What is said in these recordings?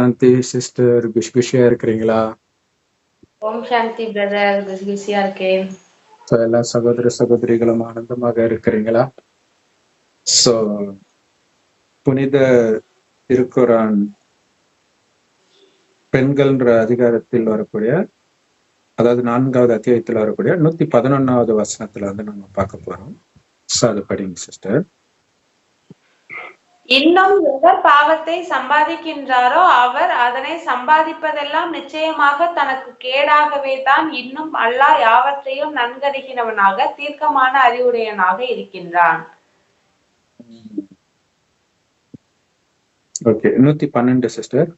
சாந்தி sister, பிஷியா இருக்கிறீங்களா? ஓம் சாந்தி brother, பிஸியா இருக்கேன். எல்லா சகோதர சகோதரிகளும் ஆனந்தமாக இருக்கிறீங்களா? சோ புனித திருக்குரான் பெண்கள்ன்ற அதிகாரத்தில் வரக்கூடிய, அதாவது 4வது அத்தியாயத்தில் வரக்கூடிய 111வது வசனத்துல வந்து நம்ம பார்க்க போறோம். சோ அது படிங்க சிஸ்டர். இன்னும் எவர் பாவத்தை சம்பாதிக்கின்றாரோ அவர் அதனை சம்பாதிப்பதெல்லாம் நிச்சயமாக தனக்கு கேடாகவே தான். இன்னும் அல்லாஹ் யாவற்றையும் நன்கறிகிறவனாக தீர்க்கமான அறிவுடையவனாக இருக்கின்றான். Okay, 112 sister.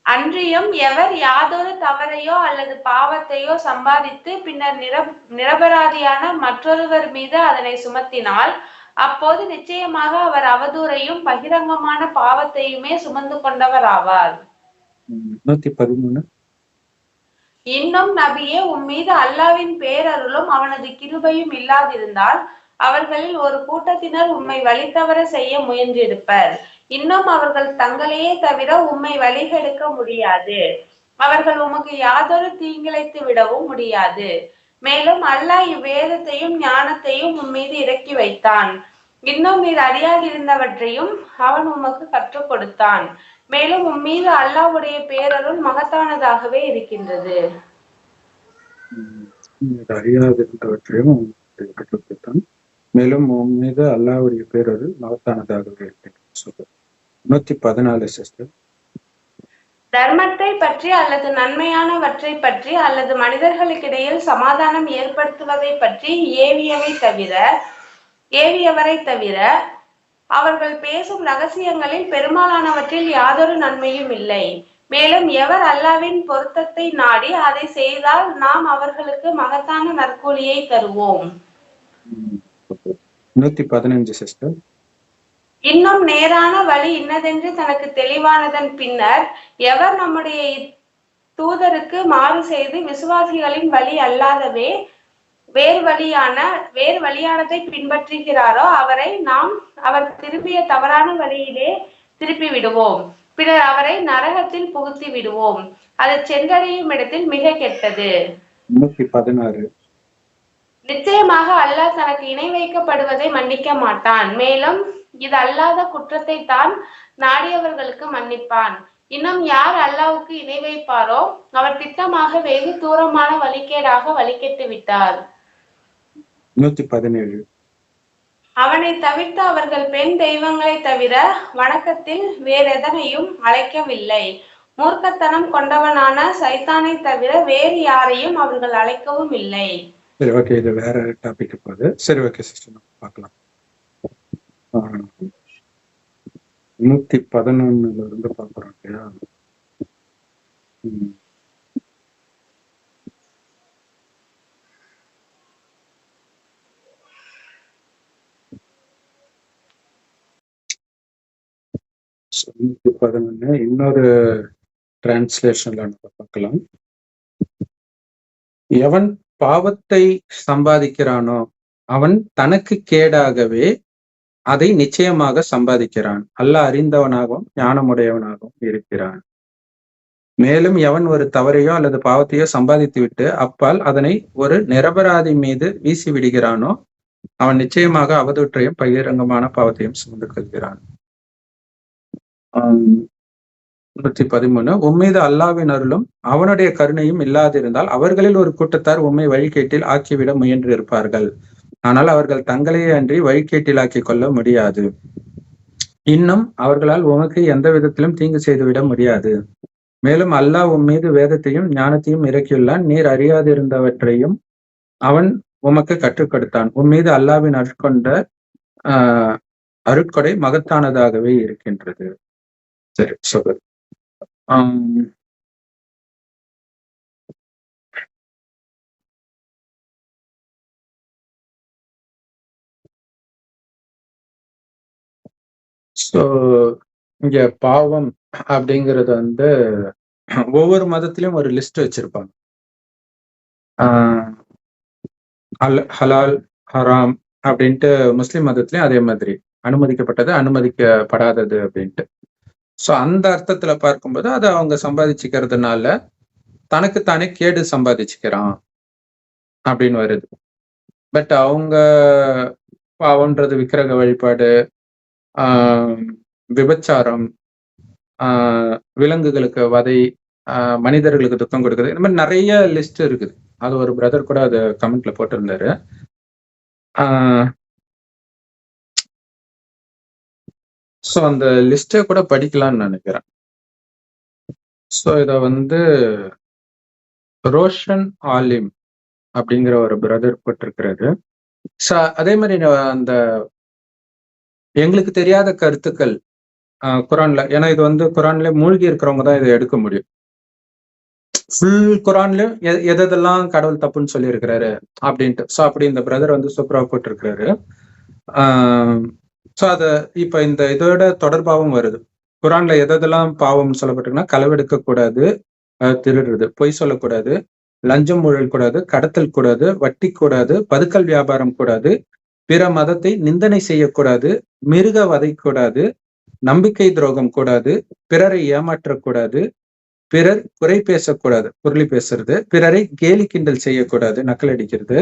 அன்றியும் எவர் யாதொரு தவறையோ அல்லது பாவத்தையோ சம்பாதித்து பின்னர் நிரபராதியான மற்றொருவர் மீது அதனை சுமத்தினால் அப்போது நிச்சயமாக அவர் அவதூறையும் பகிரங்கமான பாவத்தையுமே சுமந்து கொண்டவர் ஆவார். 113. இன்னும் நபியே, உம்மீது அல்லாவின் பேரருளும் அவனது கிருபையும் இல்லாதிருந்தால் அவர்களில் ஒரு கூட்டத்தினர் உம்மை வழித்தவர செய்ய முயன்றிருப்பர். இன்னும் அவர்கள் தங்களையே தவிர உம்மை வழிகெடுக்க முடியாது. அவர்கள் உமக்கு யாதொரு தீங்கிழைத்து விடவும் முடியாது. மேலும் அல்லாஹ் இவ்வேதத்தையும் ஞானத்தையும் உம்மீது இறக்கி வைத்தான். இன்னும் நீர் அறியாதிருந்தவற்றையும் அவன் உமக்கு கற்றுக் கொடுத்தான். மேலும் உம்மீது அல்லாஹ்வுடைய பேரருள் மகத்தானதாகவே இருக்கின்றது. அறியாதிருந்தவற்றையும் கற்றுக் கொடுத்தான். மேலும் உம்மீது அல்லாஹ்வுடைய பேரருள் மகத்தானதாகவே இருக்கின்றது. 114 சிஸ்டர். தர்மத்தை பற்றி அல்லது நன்மையானவற்றை பற்றி அல்லது மனிதர்களுக்கிடையில் சமாதானம் ஏற்படுத்துவதை பற்றி ஏவியவரை தவிர அவர்கள் பேசும் ரகசியங்களில் பெரும்பாலானவற்றில் யாதொரு நன்மையும் இல்லை. மேலும் எவர் அல்லாவின் பொருத்தத்தை நாடி அதை செய்தால் நாம் அவர்களுக்கு மகத்தான நற்கூலியை தருவோம். 115 சிஸ்டர். இன்னும் நேரான வழி இன்னதென்று தனக்கு தெளிவானதன் பின்னர் எவர் நம்முடைய தூதருக்கு மாறு செய்து விசுவாசிகளின் வழி அல்லாதவே வேறு வழியானதை பின்பற்றுகிறாரோ அவரை நாம் அவர் திருப்பிய தவறான வழியிலே திருப்பி விடுவோம். பின்னர் அவரை நரகத்தில் புகுத்தி விடுவோம். அது சென்றடையும் இடத்தில் மிக கெட்டது. 116. நிச்சயமாக அல்லாஹ் தனக்கு இணை வைக்கப்படுவதை மன்னிக்க மாட்டான். மேலும் இது அல்லாத குற்றத்தை தான் நாடியவர்களுக்கு மன்னிப்பான். இன்னும் யார் அல்லாஹ்வுக்கு இணை வைப்பாரோ அவர் திட்டமாக வெகு தூரமான வழிகேடாக வழிகெட்டு விட்டார். 117. அவனை தவிர்த்து அவர்கள் பெண் தெய்வங்களை தவிர வணக்கத்தில் வேறெதனையும் அழைக்கவில்லை. மூர்க்கத்தனம் கொண்டவனான சைத்தானை தவிர வேறு யாரையும் அவர்கள் அழைக்கவும் இல்லை. சரி, ஓகே, இது வேற டாபிக் போகுது. சரி, ஓகே சிஸ்டர், பார்க்கலாம். 111 இருந்து பார்க்குறோம் இல்லையா? இன்னொரு டிரான்ஸ்லேஷன்ல நம்ம பார்க்கலாம். எவன் பாவத்தை சம்பாதிக்கிறானோ அவன் தனக்கு கேடாகவே அதை நிச்சயமாக சம்பாதிக்கிறான். அல்லாஹ் அறிந்தவனாகவும் ஞானமுடையவனாகவும் இருக்கிறான். மேலும் எவன் ஒரு தவறையோ அல்லது பாவத்தையோ சம்பாதித்து விட்டு அப்பால் அதனை ஒரு நிரபராதி மீது வீசி விடுகிறானோ அவன் நிச்சயமாக அவதூற்றையும் பகிரங்கமான பாவத்தையும் சுமந்து கொள்கிறான். 113. உம்மீது அல்லாவின் அருளும் அவனுடைய கருணையும் இல்லாதிருந்தால் அவர்களில் ஒரு கூட்டத்தார் உம்மை வழிகேட்டில் ஆக்கிவிட முயன்று இருப்பார்கள். ஆனால் அவர்கள் தங்களையே அன்றி வழிகேட்டில் ஆக்கிக் கொள்ள முடியாது. இன்னும் அவர்களால் உமக்கு எந்த விதத்திலும் தீங்கு செய்துவிட முடியாது. மேலும் அல்லாஹ் உம்மீது வேதத்தையும் ஞானத்தையும் இறக்கியுள்ளான். நீர் அறியாதிருந்தவற்றையும் அவன் உமக்கு கற்றுக் கொடுத்தான். உம்மீது அல்லாவின் அருட்கொடை மகத்தானதாகவே இருக்கின்றது. சரி, சொல்லு. ஸோ இங்க பாவம் அப்படிங்கிறது வந்து ஒவ்வொரு மதத்திலும் ஒரு லிஸ்ட் வச்சிருப்பாங்க. ஹலால், ஹராம் அப்படின்ட்டு முஸ்லிம் மதத்திலயும் அதே மாதிரி அனுமதிக்கப்பட்டது, அனுமதிக்கப்படாதது அப்படின்ட்டு. சோ அந்த அர்த்தத்துல பார்க்கும்போது அதை அவங்க சம்பாதிச்சுக்கிறதுனால தனக்குத்தானே கேடு சம்பாதிச்சுக்கிறான் அப்படின்னு வருது. பட் அவங்க பாவம்ன்றது விக்கிரக வழிபாடு, விபச்சாரம், விலங்குகளுக்கு வதை, மனிதர்களுக்கு துக்கம் கொடுக்குறது, இந்த மாதிரி நிறைய லிஸ்ட் இருக்குது. அது ஒரு பிரதர் கூட அது கமெண்ட்ல போட்டிருந்தாரு. ஸோ அந்த லிஸ்ட்டை கூட படிக்கலாம்னு நினைக்கிறேன். ஸோ இதை வந்து ரோஷன் ஆலிம் அப்படிங்கிற ஒரு பிரதர் போட்டிருக்கிறாரு. ஸோ அதே மாதிரி அந்த எங்களுக்கு தெரியாத கருத்துக்கள் குரான்ல, ஏன்னா இது வந்து குரான்ல மூழ்கி இருக்கிறவங்க தான் இதை எடுக்க முடியும். ஃபுல் குரான்லயும் எதெல்லாம் கடவுள் தப்புன்னு சொல்லி இருக்கிறாரு அப்படின்ட்டு. ஸோ அப்படி இந்த பிரதர் வந்து சூப்பரா போட்டிருக்கிறாரு. ஸோ அத இப்ப இந்த இதோட தொடர்பாகவும் வருது. குரான்ல எதெல்லாம் பாவம் சொல்லப்பட்டிருக்குன்னா, களவெடுக்க கூடாது, திருடுறது, பொய் சொல்லக்கூடாது, லஞ்சம் ஊழல் கூடாது, கடத்தல் கூடாது, வட்டி கூடாது, பதுக்கல் வியாபாரம் கூடாது, பிற மதத்தை நிந்தனை செய்யக்கூடாது, மிருக வதை கூடாது, நம்பிக்கை துரோகம் கூடாது, பிறரை ஏமாற்றக்கூடாது, பிறர் குறை பேசக்கூடாது, புரளி பேசுறது, பிறரை கேலி கிண்டல் செய்யக்கூடாது, நக்கல் அடிக்கிறது,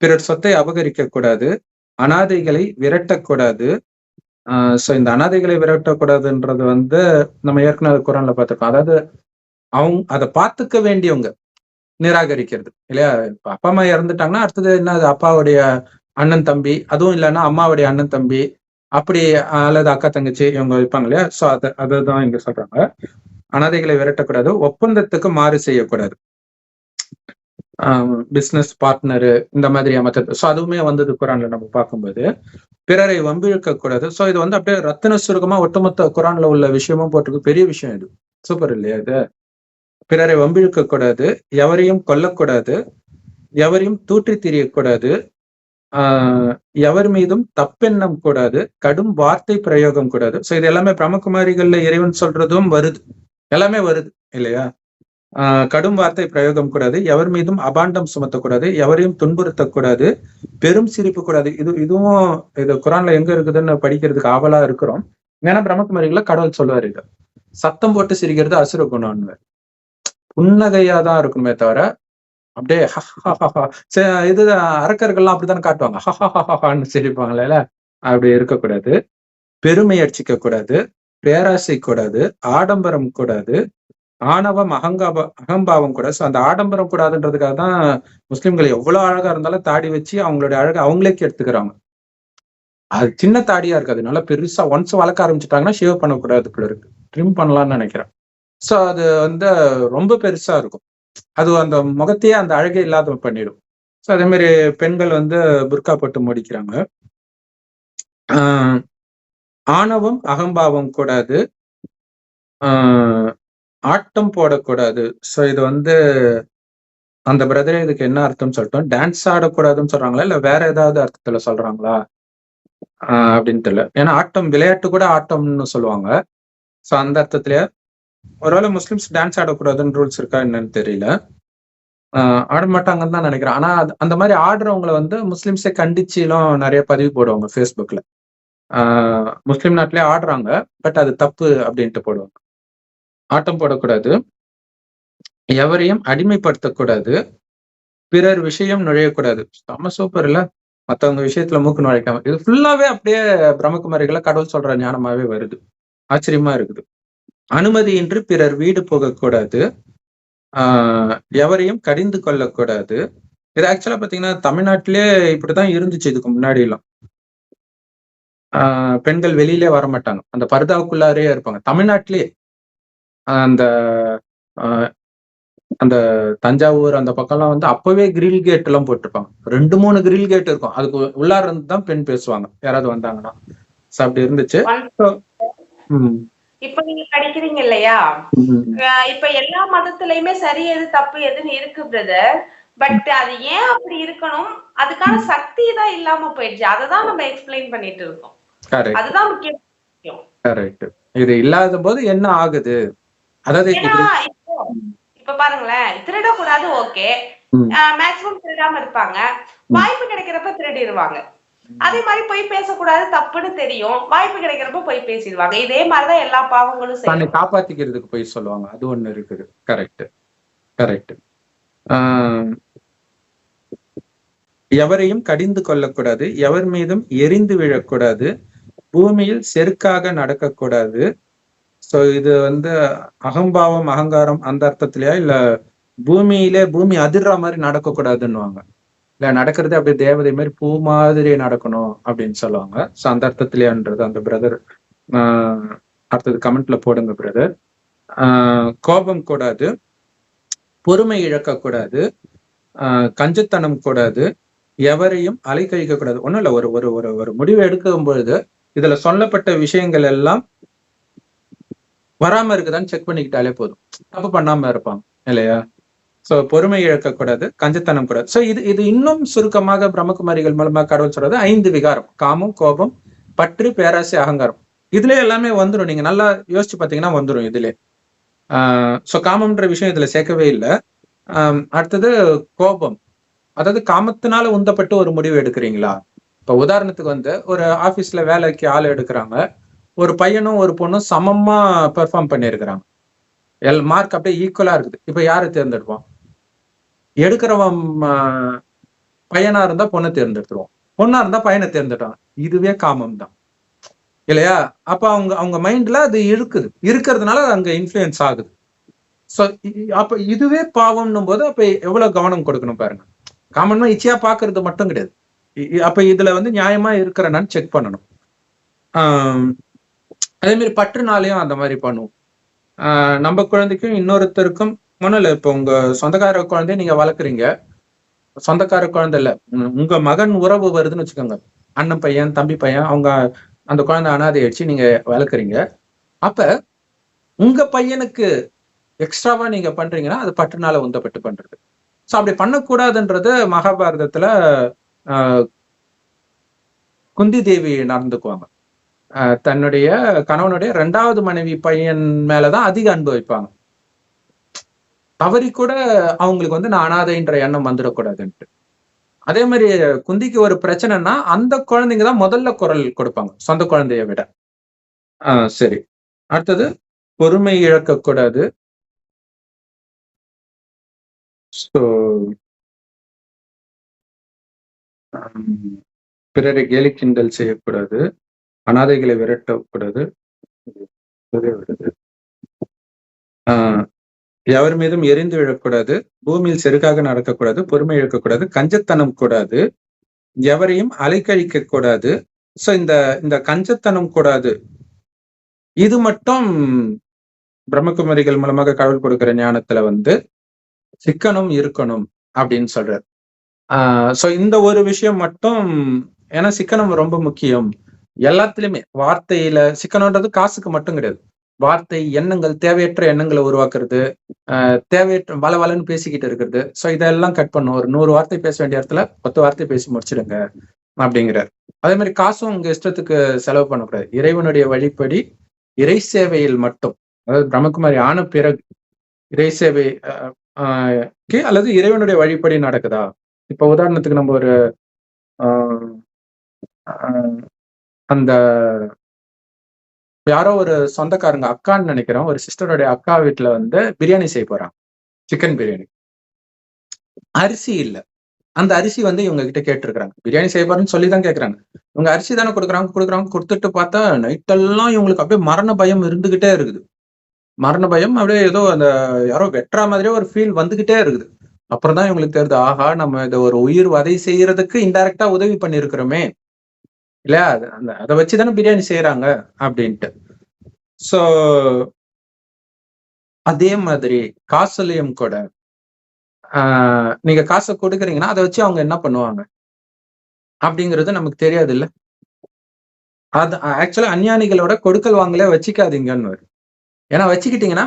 பிறர் சொத்தை அபகரிக்க கூடாது, அனாதைகளை விரட்டக்கூடாது. சோ இந்த அனாதைகளை விரட்டக்கூடாதுன்றது வந்து நம்ம ஏற்கனவே குரான்ல பார்த்திருக்கோம். அதாவது அவங்க அதை பார்த்துக்க வேண்டியவங்க நிராகரிக்கிறது இல்லையா? இப்ப அப்பா அம்மா இறந்துட்டாங்கன்னா அடுத்தது என்ன, அப்பாவுடைய அண்ணன் தம்பி, அதுவும் இல்லைன்னா அம்மாவுடைய அண்ணன் தம்பி, அப்படி அல்லது அக்கா தங்கச்சி இவங்க வைப்பாங்க இல்லையா? சோ அதுதான் இங்க சொல்றாங்க. அனாதைகளை விரட்டக்கூடாது, ஒப்பந்தத்துக்கு மாறு செய்யக்கூடாது, பிசினஸ் பார்ட்னரு இந்த மாதிரி அமைச்சது. ஸோ அதுவுமே வந்தது குரான்ல நம்ம பார்க்கும்போது. பிறரை வம்பிழுக்க கூடாது. ஸோ இது வந்து அப்படியே ரத்தின சுருக்கமா ஒட்டுமொத்த குரான்ல உள்ள விஷயமும் போட்டிருக்கு. பெரிய விஷயம் இது, சூப்பர் இல்லையா இது? பிறரை வம்பிழுக்க கூடாது, எவரையும் கொல்லக்கூடாது, எவரையும் தூற்றி திரியக்கூடாது, எவர் மீதும் தப்பெண்ணம் கூடாது, கடும் வார்த்தை பிரயோகம் கூடாது. ஸோ இது எல்லாமே பிரம்மகுமாரிகள்ல இறைவன் சொல்றதும் வருது, எல்லாமே வருது இல்லையா? கடும் வார்த்தை பிரயோகம் கூடாது, எவர் மீதும் அபாண்டம் சுமத்தக்கூடாது, எவரையும் துன்புறுத்தக்கூடாது, பெரும் சிரிப்பு கூடாது. இதுவும் இது குரான்ல எங்க இருக்குதுன்னு படிக்கிறதுக்கு ஆவலா இருக்கிறோம். ஏன்னா பிரம்மகுமாரிகளை கடவுள் சொல்லுவாரு, இது சத்தம் போட்டு சிரிக்கிறது அசுர குணம்னு, புன்னகையாதான் இருக்கணுமே தவிர அப்படியே இது அரக்கர்கள்லாம் அப்படித்தானே காட்டுவாங்க, ஹஹான்னு சிரிப்பாங்களே, அப்படி இருக்கக்கூடாது. பெருமை அடிச்சிக்க கூடாது, பேராசை கூடாது, ஆடம்பரம் கூடாது, ஆணவம் அகம்பாவம் கூட. ஸோ அந்த ஆடம்பரம் கூடாதுன்றதுக்காக தான் முஸ்லிம்கள் எவ்வளவு அழகா இருந்தாலும் தாடி வச்சு அவங்களுடைய அழகை அவங்களே எடுத்துக்கிறாங்க. அது சின்ன தாடியா இருக்காது, நல்லா பெருசா ஒன்ஸ் வளர்க்க ஆரம்பிச்சுட்டாங்கன்னா ஷேவ் பண்ணக்கூடாது, இருக்கு ட்ரிம் பண்ணலாம்னு நினைக்கிறேன். ஸோ அது வந்து ரொம்ப பெருசா இருக்கும், அது அந்த முகத்தையே அந்த அழகே இல்லாத பண்ணிடும். ஸோ அதே மாதிரி பெண்கள் வந்து புர்கா போட்டு முடிக்கிறாங்க. ஆணவம் அகம்பாவம் கூடாது, ஆட்டம் போடக்கூடாது. ஸோ இது வந்து அந்த பிரதரே இதுக்கு என்ன அர்த்தம் சொல்லிட்டோம். டான்ஸ் ஆடக்கூடாதுன்னு சொல்றாங்களா இல்ல வேற ஏதாவது அர்த்தத்துல சொல்றாங்களா அப்படின்னு தெரியல. ஏன்னா ஆட்டம் விளையாட்டு கூட ஆட்டம்னு சொல்லுவாங்க. ஸோ அந்த அர்த்தத்திலேயே ஒருவேளை முஸ்லிம்ஸ் டான்ஸ் ஆடக்கூடாதுன்னு ரூல்ஸ் இருக்கா என்னன்னு தெரியல, ஆட மாட்டாங்கன்னு தான் நினைக்கிறேன். ஆனா அந்த மாதிரி ஆடுறவங்களை வந்து முஸ்லிம்ஸே கண்டிச்சுலாம் நிறைய பதிவு போடுவாங்க ஃபேஸ்புக்ல. முஸ்லிம் நாட்டிலே ஆடுறாங்க, பட் அது தப்பு அப்படின்ட்டு போடுவாங்க. ஆட்டம் போடக்கூடாது, எவரையும் அடிமைப்படுத்தக்கூடாது, பிறர் விஷயம் நுழையக்கூடாது. செம்ம சூப்பர் இல்ல, மத்தவங்க விஷயத்துல மூக்கு நுழைக்காம. இது ஃபுல்லாவே அப்படியே பிரம்மகுமாரிகளை கடவுள் சொல்ற ஞானமாவே வருது, ஆச்சரியமா இருக்குது. அனுமதியின்றி பிறர் வீடு போகக்கூடாது, எவரையும் கடிந்து கொள்ளக்கூடாது. இது ஆக்சுவலா பாத்தீங்கன்னா தமிழ்நாட்டிலே இப்படிதான் இருந்துச்சு இதுக்கு முன்னாடி எல்லாம். பெண்கள் வெளியிலே வரமாட்டாங்க, அந்த பர்தாவுக்குள்ளாரே இருப்பாங்க தமிழ்நாட்டிலேயே. அந்த அந்த தஞ்சாவூர் அந்த பக்கம்லாம் வந்து அப்பவே கிரில் கேட் எல்லாம் போட்டிருப்பாங்க, 2-3 கிரில் கேட் இருக்கும், அதுக்கு உள்ளார இருந்து தான் பெண் பேசுவாங்க யாராவது வந்தாங்கன்னா. அப்படி இருந்துச்சு. இப்ப நீங்க படிக்கிறீங்க இல்லையா, இப்ப எல்லா மதத்திலயுமே சரி எது தப்பு எதுன்னு இருக்கு பிரதர். பட் அது ஏன் அப்படி இருக்கணும், அதுக்கான சக்தி தான் இல்லாம போயிடுச்சு, அததான் நம்ம எக்ஸ்பிளைன் பண்ணிட்டு இருக்கோம். அதுதான் முக்கியம். கரெக்ட். இது இல்லாத போது என்ன ஆகுது, அதாவது இப்ப பாருங்களேன், திருடக்கூடாது, ஓகே, மேக்சிமம் திருடாம இருப்பாங்க, வாய்ப்பு கிடைக்கிறப்ப திருடிடுவாங்க. அதே மாதிரி பொய் பேசக்கூடாது, தப்புன்னு தெரியும், வாய்ப்பு கிடைக்கிறப்ப பொய் பேசிடுவாங்க. இதே மாதிரிதான் எல்லா பாவங்களும் தன்னை செய்யும். காப்பாத்திக்கிறதுக்கு பொய் சொல்லுவாங்க. அது ஒண்ணு இருக்குது. Correct correct. எவரையும் கடிந்து கொள்ளக்கூடாது, எவர் மீதும் எரிந்து விழக்கூடாது, பூமியில் செருக்காக நடக்கக்கூடாது. சோ இது அகம்பாவம் அகங்காரம் அந்த அர்த்தத்திலயா, இல்ல பூமி அதிர்ற மாதிரி நடக்கக்கூடாதுன்னுவாங்க, இல்ல நடக்கிறது அப்படியே தேவதை மாதிரி பூ மாதிரி நடக்கணும் அப்படின்னு சொல்லுவாங்க. சோ அந்த அர்த்தத்திலேயான்றது அந்த பிரதர் அடுத்தது கமெண்ட்ல போடுங்க பிரதர். கோபம் கூடாது, பொறுமை இழக்கக்கூடாது, கஞ்சத்தனம் கூடாது, எவரையும் அலைக்கழிக்க கூடாது. ஒண்ணும் இல்ல, ஒரு ஒரு ஒரு ஒரு முடிவு எடுக்கும் பொழுது இதுல சொல்லப்பட்ட விஷயங்கள் எல்லாம் வராம இருக்குதான்னு செக் பண்ணிக்கிட்டாலே போதும், தப்பு பண்ணாம இருப்பாங்க இல்லையா? சோ பொறுமை இழக்கக்கூடாது, கஞ்சத்தனம் கூடாது. சோ இது இன்னும் சுருக்கமாக பிரம்மகுமாரிகள் மூலமா கடவுள் சொல்றது 5 விகாரம்: காமம், கோபம், பற்று, பேராசை, அகங்காரம். இதுல எல்லாமே வந்துடும். நீங்க நல்லா யோசிச்சு பாத்தீங்கன்னா வந்துடும் இதுல. சோ காமம்ன்ற விஷயம் இதுல சேர்க்கவே இல்லை. அடுத்தது கோபம், அதாவது காமத்தினால உந்தப்பட்டு ஒரு முடிவு எடுக்கிறீங்களா? இப்ப உதாரணத்துக்கு ஒரு ஆபீஸ்ல வேலைக்கு ஆள் எடுக்கிறாங்க, ஒரு பையனும் ஒரு பொண்ணும் சமமா பெர்ஃபார்ம் பண்ணியிருக்கிறாங்க, மார்க் அப்படியே ஈக்குவலா இருக்குது. இப்ப யாரை தேர்ந்தெடுப்போம்? எடுக்கிறவன் பையனா இருந்தா பொண்ணை தேர்ந்தெடுத்துருவோம், பொண்ணா இருந்தா பையனை தேர்ந்தெடுவாங்க. இதுவே காமம் தான் இல்லையா? அப்ப அவங்க மைண்ட்ல அது இருக்கிறதுனால அங்க இன்ஃபுளுயன்ஸ் ஆகுது. சோ அப்ப இதுவே பாவம்னும் போது அப்ப எவ்வளவு கவனம் கொடுக்கணும் பாருங்க. காமன்னா இச்சையா பாக்குறது மட்டும் கிடையாது. அப்ப இதுல நியாயமா இருக்கிறனான்னு செக் பண்ணணும். அதே மாதிரி பற்றுனாலையும் அந்த மாதிரி பண்ணுவோம். நம்ம குழந்தைக்கும் இன்னொருத்தருக்கும் ஒன்றும் இல்லை. இப்போ உங்க சொந்தக்கார குழந்தைய நீங்க வளர்க்குறீங்க, சொந்தக்கார குழந்தை இல்ல, உங்க மகன் உறவு வருதுன்னு வச்சுக்கோங்க, அண்ணன் பையன் தம்பி பையன், அவங்க அந்த குழந்தை அனாதை அடிச்சு நீங்க வளர்க்குறீங்க. அப்ப உங்க பையனுக்கு எக்ஸ்ட்ராவா நீங்க பண்றீங்கன்னா அது பற்றுனால உந்தப்பட்டு பண்றது. சோ அப்படி பண்ணக்கூடாதுன்றது மகாபாரதத்துல குந்தி தேவி நடந்துக்குவாங்க. தன்னுடைய கணவனுடைய 2வது மனைவி பையன் மேலதான் அதிக அன்பு வைப்பாங்க. தவறி கூட அவங்களுக்கு நான் அனாதைன்ற எண்ணம் வந்துடக்கூடாதுன்ட்டு. அதே மாதிரி குந்திக்கு ஒரு பிரச்சனைனா அந்த குழந்தைங்க தான் முதல்ல குரல் கொடுப்பாங்க, சொந்த குழந்தைய விட. சரி, அடுத்தது பொறுமை இழக்கக்கூடாது. பிறரை கேலி கிண்டல் செய்யக்கூடாது, அனாதைகளை விரட்டக்கூடாது, எவர் மீதும் எரிந்து விழக்கூடாது, பூமியில் செருக்காக நடக்கக்கூடாது, பொறுமை இழக்கக்கூடாது, கஞ்சத்தனம் கூடாது, எவரையும் அலைக்கழிக்க கூடாது. சோ இந்த கஞ்சத்தனம் கூடாது, இது மட்டும் பிரம்மகுமாரிகள் மூலமாக கடவுள் கொடுக்கிற ஞானத்துல சிக்கனம் இருக்கணும் அப்படின்னு சொல்றாரு. சோ இந்த ஒரு விஷயம் மட்டும், ஏன்னா சிக்கனம் ரொம்ப முக்கியம் எல்லாத்துலயுமே. வார்த்தையில சிக்கனம்ன்றது காசுக்கு மட்டும் கிடையாது. வார்த்தை, எண்ணங்கள், தேவையற்ற எண்ணங்களை உருவாக்குறது, தேவையற்ற வளன்னு பேசிக்கிட்டு இருக்கிறது. சோ இதெல்லாம் கட் பண்ணும். ஒரு 100 வார்த்தை பேச வேண்டிய இடத்துல 10 வார்த்தை பேசி முடிச்சிடுங்க அப்படிங்கிறார். அதே மாதிரி காசும் உங்க இஷ்டத்துக்கு செலவு பண்ணக்கூடாது. இறைவனுடைய வழிப்படி இறை சேவையில் மட்டும், அதாவது பிரம்மகுமாரி ஆன பிறகு இறை சேவை அல்லது இறைவனுடைய வழிப்படி நடக்குதா? இப்ப உதாரணத்துக்கு நம்ம ஒரு அந்த யாரோ ஒரு சொந்தக்காரங்க அக்கான்னு நினைக்கிறோம், ஒரு சிஸ்டருடைய அக்கா வீட்டுல பிரியாணி செய்ய போறாங்க, சிக்கன் பிரியாணி. அரிசி இல்ல. அந்த அரிசி இவங்க கிட்ட கேட்டிருக்கிறாங்க, பிரியாணி செய்ய போறேன்னு சொல்லிதான் கேட்கறாங்க. இவங்க அரிசி தானே கொடுக்குறாங்க. கொடுத்துட்டு பார்த்தா நைட்டெல்லாம் இவங்களுக்கு அப்படியே மரண பயம் இருந்துகிட்டே இருக்குது. மரண பயம் அப்படியே ஏதோ அந்த யாரோ வெட்டுற மாதிரியே ஒரு ஃபீல் வந்துகிட்டே இருக்குது. அப்புறம் தான் இவங்களுக்கு தெரியுது, ஆஹா நம்ம இதை ஒரு உயிர் வதை செய்யறதுக்கு இன்டைரக்டா உதவி பண்ணிருக்கிறோமே இல்லையா, அதை வச்சுதானே பிரியாணி செய்யறாங்க அப்படின்ட்டு. சோ அதே மாதிரி காசுலயும் கூட நீங்க காசை கொடுக்குறீங்கன்னா அதை வச்சு அவங்க என்ன பண்ணுவாங்க அப்படிங்கிறது நமக்கு தெரியாது இல்ல. அது ஆக்சுவலா அஞ்ஞானிகளோட கொடுக்கல் வாங்கலே வச்சுக்காதீங்கன்னு. ஏன்னா வச்சுக்கிட்டீங்கன்னா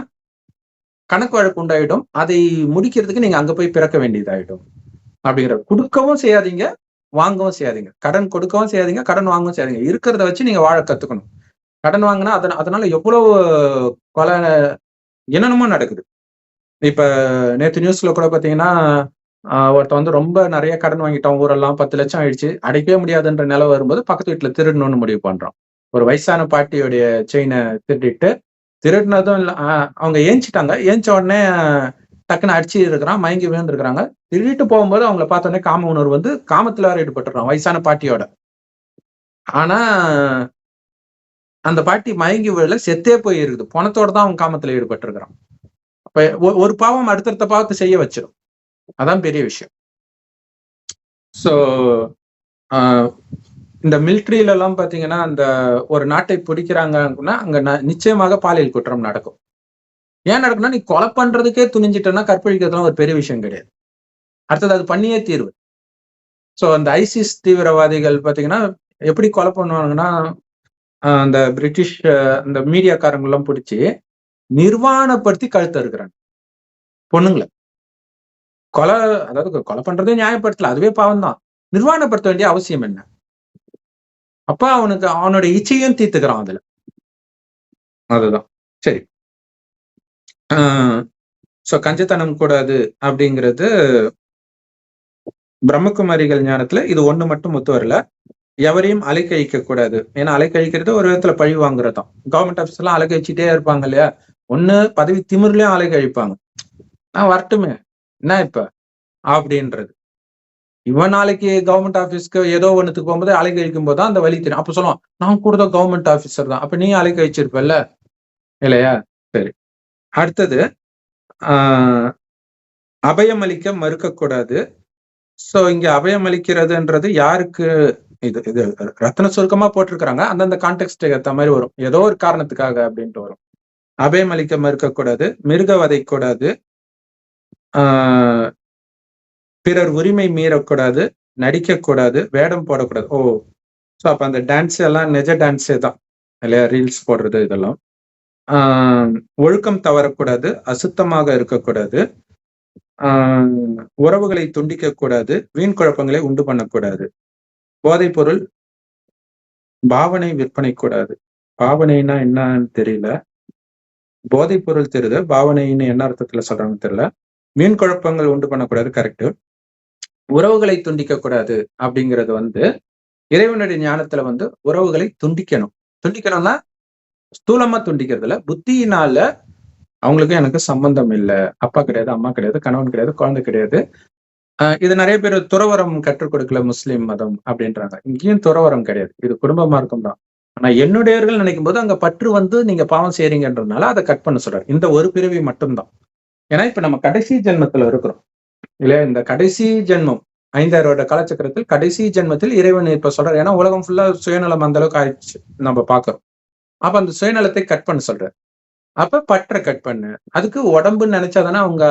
கணக்கு வழக்கு உண்டாயிடும், அதை முடிக்கிறதுக்கு நீங்க அங்க போய் பிறக்க வேண்டியதாயிடும் அப்படிங்கிற. கொடுக்கவும் செய்யாதீங்க, வாங்கவும் செய்யாதீங்க. கடன் கொடுக்கவும் செய்யாதீங்க, கடன் வாங்கவும் செய்யாதீங்க. இருக்கிறத வச்சு நீங்க வாழ கத்துக்கணும். கடன் வாங்கினா அதனால எவ்வளவு கொலை என்னென்னமோ நடக்குது. இப்ப நேற்று நியூஸ்ல கூட பாத்தீங்கன்னா ஒருத்தன் வந்து ரொம்ப நிறைய கடன் வாங்கிட்டான், ஊரெல்லாம் 10 லட்சம் ஆயிடுச்சு, அடைக்கவே முடியாதுன்ற நிலை வரும்போது பக்கத்து வீட்டுல திருடணும்னு முடிவு பண்றான். ஒரு வயசான பாட்டியோடைய செயினை திருடிட்டு, திருடினதும் இல்ல, அவங்க ஏஞ்சிட்டாங்க. ஏஞ்ச உடனே டக்குன்னு அடிச்சு இருக்கிறான், மயங்கி விழுந்துருக்கிறாங்க. திருடிட்டு போகும்போது அவங்கள பார்த்த உடனே காம உணர்வு வந்து காமத்துல வேற ஈடுபட்டுறான் வயசான பாட்டியோட. ஆனா அந்த பாட்டி மயங்கி விழல, செத்தே போய் இருக்குது. பணத்தோட தான் அவன் காமத்துல ஈடுபட்டு இருக்கிறான். அப்ப ஒரு பாவம் அடுத்தடுத்த பாவத்தை செய்ய வச்சிடும். அதான் பெரிய விஷயம். ஸோ இந்த மிலிட்ரியில எல்லாம் பாத்தீங்கன்னா, அந்த ஒரு நாட்டை பிடிக்கிறாங்கன்னா அங்க நிச்சயமாக பாலியல் குற்றம் நடக்கும். ஏன் நடக்கும்னா, நீ கொலை பண்றதுக்கே துணிஞ்சிட்டேன்னா கற்பழிக்கிறதுலாம் ஒரு பெரிய விஷயம் கிடையாது. அடுத்தது அது பண்ணியே தீர்வு. ஸோ அந்த ஐசிஸ் தீவிரவாதிகள் பாத்தீங்கன்னா எப்படி கொலை பண்ணுவாங்கன்னா, அந்த பிரிட்டிஷ் அந்த மீடியாக்காரங்க எல்லாம் பிடிச்சி நிர்வாணப்படுத்தி கழுத்த இருக்கிறாங்க பொண்ணுங்களை. கொலை, அதாவது கொலை பண்றதே நியாயப்படுத்தல, அதுவே பாவம் தான். நிர்வாணப்படுத்த வேண்டிய அவசியம் என்ன? அப்ப அவனுக்கு அவனோட இச்சையும் தீர்த்துக்கிறான் அதுல. அதுதான் சரி. சோ கஞ்சத்தனம் கூடாது அப்படிங்கிறது பிரம்மகுமாரிகள் ஞானத்துல இது ஒண்ணு மட்டும் ஒத்து வரல. எவரையும் அலைக்கழிக்க கூடாது. ஏன்னா அலைக்கழிக்கிறது ஒரு விதத்துல பழி வாங்குறதுதான். கவர்மெண்ட் ஆபீஸ் எல்லாம் அலைக்கழிச்சுட்டே இருப்பாங்க இல்லையா? ஒண்ணு பதவி திமிர்லயும் அலைக்கழிப்பாங்க. வரட்டுமே என்ன இப்ப அப்படின்றது. இவன் நாளைக்கு கவர்மெண்ட் ஆபீஸ்க்கு ஏதோ ஒண்ணுத்துக்கு போகும்போது அலைக்கழிக்கும் போதுதான் அந்த வழி தெரியும். அப்ப சொல்லுவான், நான் கூட தான் கவர்மெண்ட் ஆபீசர் தான், அப்ப நீ அலைக்கழிச்சிருப்பல்ல இல்லையா? சரி. அடுத்தது அபயம் அளிக்க மறுக்கக்கூடாது. சோ இங்க அபயம் அளிக்கிறதுன்றது யாருக்கு? இது இது ரத்ன சுருக்கமா போட்டிருக்கிறாங்க, அந்தந்த கான்டெக்ட் ஏத்த மாதிரி வரும். ஏதோ ஒரு காரணத்துக்காக அப்படின்ட்டு வரும். அபயம் அளிக்க மறுக்கக்கூடாது, மிருக வதை கூடாது, பிறர் உரிமை மீறக்கூடாது, நடிக்கக்கூடாது, வேடம் போடக்கூடாது. ஸோ அப்ப அந்த டான்ஸ் எல்லாம் நிஜ டான்ஸே தான் இல்லையா? ரீல்ஸ் போடுறது இதெல்லாம். ஒழுக்கம் தவறக்கூடாது, அசுத்தமாக இருக்கக்கூடாது, உறவுகளை துண்டிக்க கூடாது, வீண் குழப்பங்களை உண்டு பண்ணக்கூடாது, போதைப் பொருள் பாவனை விற்பனை கூடாது. பாவனைனா என்னன்னு தெரியல, போதைப் பொருள் தெரியுது, பாவனைன்னு என்ன அர்த்தத்துல சொல்றாங்கன்னு தெரியல. வீண் குழப்பங்கள் உண்டு பண்ணக்கூடாது, கரெக்ட். உறவுகளை துண்டிக்க கூடாது அப்படிங்கிறது வந்து இறைவனுடைய ஞானத்துல வந்து உறவுகளை துண்டிக்கணும்னா ஸ்தூலமா துண்டிக்கிறது இல்ல, புத்தியினால அவங்களுக்கு எனக்கு சம்பந்தம் இல்லை, அப்பா கிடையாது, அம்மா கிடையாது, கணவன் கிடையாது, குழந்தை கிடையாது. இது நிறைய பேர் துறவரம் கற்றுக் கொடுக்கல முஸ்லிம் மதம் அப்படின்றாங்க. இங்கேயும் துறவரம் கிடையாது, இது குடும்ப மார்க்கம் தான். ஆனா என்னுடையவர்கள் நினைக்கும் போது அங்க பற்று வந்து நீங்க பாவம் செய்றீங்கன்றதுனால அதை கட் பண்ண சொல்றாரு. இந்த ஒரு பிறவி மட்டும்தான். ஏன்னா இப்ப நம்ம கடைசி ஜென்மத்துல இருக்கிறோம் இல்லையா? இந்த கடைசி ஜென்மம் 5000 வருட காலச்சக்கரத்தில் கடைசி ஜென்மத்தில் இறைவன் இப்ப சொல்றாரு. ஏன்னா உலகம் ஃபுல்லா சுயநலம் அந்த அளவுக்கு ஆயிடுச்சு நம்ம பாக்குறோம். அப்ப அந்த சுயநலத்தை கட் பண்ண சொல்றாரு. அப்ப பற்ற கட் பண்ணு. அதுக்கு உடம்புன்னு நினைச்சாதானே அவங்க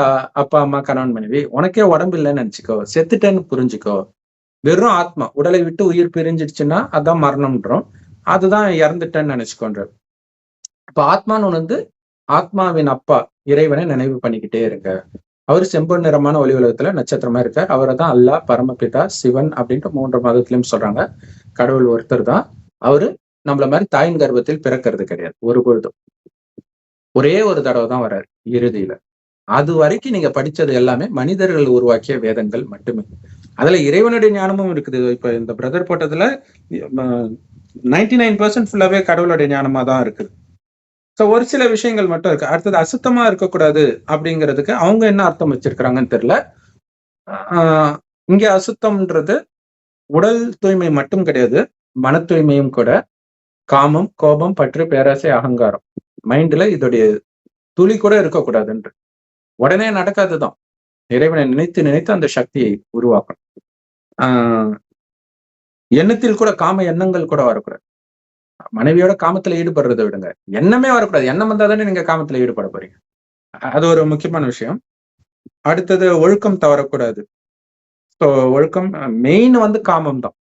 அப்பா அம்மா கணவன் மனைவி. உனக்கே உடம்பு இல்லைன்னு நினைச்சுக்கோ, செத்துட்டேன்னு புரிஞ்சுக்கோ. வெறும் ஆத்மா, உடலை விட்டு உயிர் பிரிஞ்சிடுச்சுன்னா அதான் மரணம்ன்றோம், அதுதான் இறந்துட்டேன்னு நினைச்சுக்கோன்ற. இப்ப ஆத்மான்னு ஒண்ணு வந்து ஆத்மாவின் அப்பா இறைவனை நினைவு பண்ணிக்கிட்டே இருங்க. அவர் செம்பொன் நிறமான ஒளி உலகத்துல நட்சத்திரமா இருக்கார். அவரை தான் அல்லாஹ், பரமபிதா, சிவன் அப்படின்ட்டு 3 மதத்திலையும் சொல்றாங்க. கடவுள் ஒருத்தர் தான். அவரு நம்மள மாதிரி தாயின் கர்ப்பத்தில் பிறக்கிறது கிடையாது ஒரு பொழுதும். ஒரே ஒரு தடவை தான் வர்றாரு இறுதியில. அது வரைக்கும் நீங்க படிச்சது எல்லாமே மனிதர்கள் உருவாக்கிய வேதங்கள் மட்டுமே. அதுல இறைவனுடைய ஞானமும் இருக்குது. இப்ப இந்த பிரதர் போட்டதுல 99% ஃபுல்லாவே கடவுளுடைய ஞானமா தான் இருக்குது. ஸோ ஒரு சில விஷயங்கள் மட்டும் இருக்கு. அடுத்தது அசுத்தமா இருக்கக்கூடாது அப்படிங்கிறதுக்கு அவங்க என்ன அர்த்தம் வச்சிருக்கிறாங்கன்னு தெரியல. இங்க அசுத்தம்ன்றது உடல் தூய்மை மட்டும் கிடையாது, மன தூய்மையும் கூட. காமம், கோபம், பற்று, பேராசை, அகங்காரம், மைண்ட்ல இதோடைய துளி கூட இருக்கக்கூடாதுன்ற. உடனே நடக்காதுதான். இறைவனை நினைத்து நினைத்து அந்த சக்தியை உருவாக்கணும். எண்ணத்தில் கூட காம எண்ணங்கள் கூட வரக்கூடாது. மனைவியோட காமத்துல ஈடுபடுறதை விடுங்க, எண்ணமே வரக்கூடாது. எண்ணம் வந்தா தானே நீங்க காமத்துல ஈடுபட போறீங்க. அது ஒரு முக்கியமான விஷயம். அடுத்தது ஒழுக்கம் தவறக்கூடாது. ஸோ ஒழுக்கம் மெயின் வந்து காமம் தான்.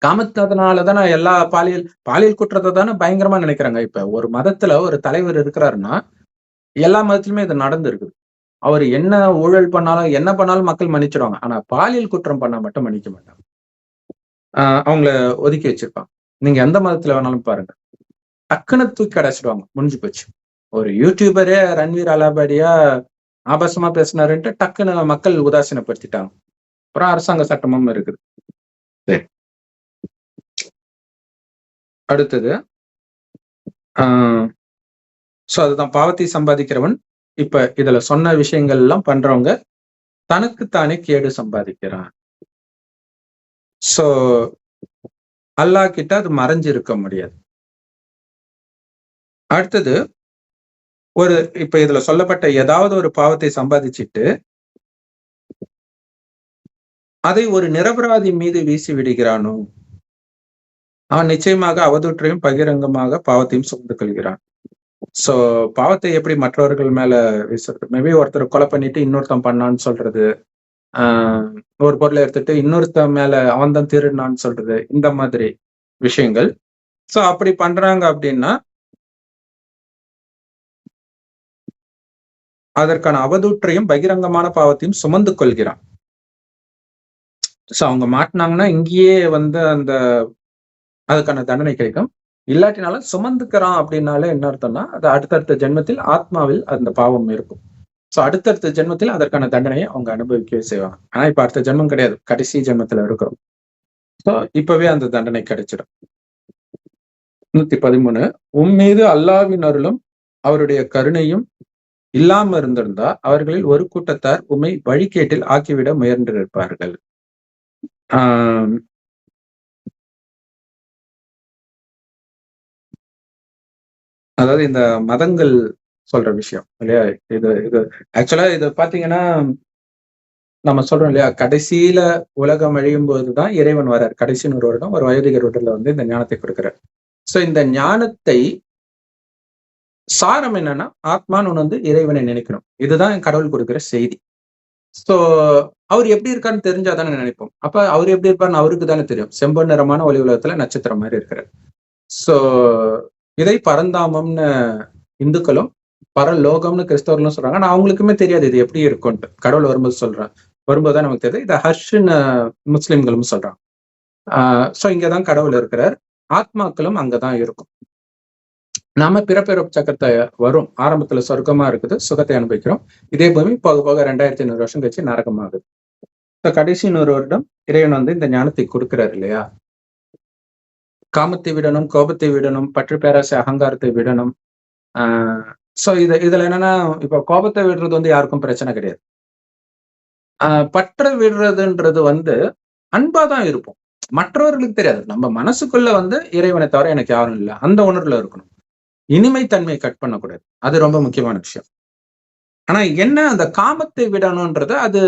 காமத்தினாலதானே எல்லா பாலியல் குற்றத்தை தானே பயங்கரமா நினைக்கிறாங்க. இப்ப ஒரு மதத்துல ஒரு தலைவர் இருக்கிறாருன்னா எல்லா மதத்திலுமே இது நடந்து இருக்குது. அவர் என்ன ஊழல் பண்ணாலும் என்ன பண்ணாலும் மக்கள் மன்னிச்சிடுவாங்க. ஆனா பாலியல் குற்றம் பண்ணா மட்டும் மன்னிக்க மாட்டாங்க. அவங்கள ஒதுக்கி வச்சிருப்பாங்க. நீங்க எந்த மதத்துல வேணாலும் பாருங்க, டக்குன்னு தூக்கி அடைச்சிடுவாங்க, முடிஞ்சு போச்சு. ஒரு யூடியூபரே ரன்வீர் அலாபாடியா ஆபாசமா பேசினாருன்ட்டு டக்குன்னு மக்கள் உதாசீனப்படுத்திட்டாங்க. அப்புறம் அரசாங்க சட்டமும் இருக்குது. சரி. அடுத்தது சோ அதுதான் பாவத்தை சம்பாதிக்கிறவன். இப்ப இதுல சொன்ன விஷயங்கள் எல்லாம் பண்றவங்க தனக்குத்தானே கேடு சம்பாதிக்கிறான். சோ அல்லாஹ் கிட்ட அது மறைஞ்சு இருக்க முடியாது. அடுத்தது இப்ப இதுல சொல்லப்பட்ட ஏதாவது ஒரு பாவத்தை சம்பாதிச்சுட்டு அதை ஒரு நிரபராதி மீது வீசி விடுகிறானோ அவன் நிச்சயமாக அவதூற்றையும் பகிரங்கமாக பாவத்தையும் சுமந்து கொள்கிறான். சோ பாவத்தை எப்படி மற்றவர்கள் மேல வீசுறது? மேபி ஒருத்தர் கொலை பண்ணிட்டு இன்னொருத்தன் பண்ணான்னு சொல்றது, ஒரு பொருளை எடுத்துட்டு இன்னொருத்தன் மேல அவன் தான் திருடினான்னு சொல்றது, இந்த மாதிரி விஷயங்கள். சோ அப்படி பண்றாங்க அப்படின்னா அதற்கான அவதூற்றையும் பகிரங்கமான பாவத்தையும் சுமந்து கொள்கிறான். சோ அவங்க மாட்டினாங்கன்னா இங்கேயே அதுக்கான தண்டனை கிடைக்கும். இல்லாட்டினாலும் சுமந்துக்கிறான் அப்படின்னாலே என்ன அர்த்தம்னா அது அடுத்தடுத்த ஜென்மத்தில் ஆத்மாவில் அந்த பாவம் இருக்கும். சோ அடுத்தடுத்த ஜென்மத்தில் அதற்கான தண்டனையை அவங்க அனுபவிக்கவே செய்வாங்க. ஆனா இப்ப அடுத்த ஜென்மம் கிடையாது, கடைசி ஜென்மத்துல இருக்கிறோம். சோ இப்பவே அந்த தண்டனை கிடைச்சிடும். 113 உம்மீது அல்லாஹ்வின் அருளும் அவருடைய கருணையும் இல்லாம இருந்திருந்தா அவர்களில் ஒரு கூட்டத்தார் உம்மை வழிகேட்டில் ஆக்கிவிட முயன்றிருப்பார்கள். அதாவது இந்த மதங்கள் சொல்ற விஷயம் இல்லையா? இது ஆக்சுவலா இது பாத்தீங்கன்னா நம்ம சொல்றோம் இல்லையா, கடைசியில உலகம் அழியும் போதுதான் இறைவன் வர்றார். கடைசி 100 வருடம் ஒரு வயோதிகர் வீட்டுல இந்த ஞானத்தை கொடுக்கிறார். சோ இந்த ஞானத்தை சாரம் என்னன்னா ஆத்மான்னு இறைவனை நினைக்கணும். இதுதான் கடவுள் கொடுக்கிற செய்தி. சோ அவர் எப்படி இருக்கான்னு தெரிஞ்சாதானே நினைப்போம். அப்ப அவர் எப்படி இருப்பாருன்னு அவருக்கு தானே தெரியும். செம்பொன் நிறமான ஒளி உலகத்துல நட்சத்திரம் மாதிரி இருக்கிறார். சோ இதை பரந்தாமம்னு இந்துக்களும் பரலோகம்னு கிறிஸ்தவர்களும் சொல்றாங்க. ஆனா அவங்களுக்குமே தெரியாது இது எப்படி இருக்கும்ட்டு. கடவுள் வரும்போதுதான் நமக்கு தெரியுது. இதை ஹர்ஷ்ன்னு முஸ்லிம்களும் சொல்றாங்க. சோ இங்கதான் கடவுள் இருக்கிறார். ஆத்மாக்களும் அங்கதான் இருக்கும். நாம பிறப்பிறப்பு சக்கரத்தை வரும். ஆரம்பத்துல சொர்க்கமா இருக்குது, சுகத்தை அனுபவிக்கிறோம். இதே பூமி போக போக 2500 வருஷம் கழிச்சு நரகமாகுது. கடைசி 100 வருடம் இறைவன் இந்த ஞானத்தை கொடுக்கிறார் இல்லையா? காமத்தை விடணும், கோபத்தை விடணும், பற்று பேராசை அகங்காரத்தை விடணும். சோ இதுல என்னன்னா இப்ப கோபத்தை விடுறது யாருக்கும் பிரச்சனை கிடையாது. பற்ற விடுறதுன்றது அன்பாதான் இருப்போம். மற்றவர்களுக்கு தெரியாது. நம்ம மனசுக்குள்ள இறைவனை தவிர எனக்கு யாரும் இல்லை அந்த உணர்வுல இருக்கணும். இனிமை தன்மையை கட் பண்ணக்கூடாது. அது ரொம்ப முக்கியமான விஷயம். ஆனா என்ன அந்த காமத்தை விடணும்ன்றது அது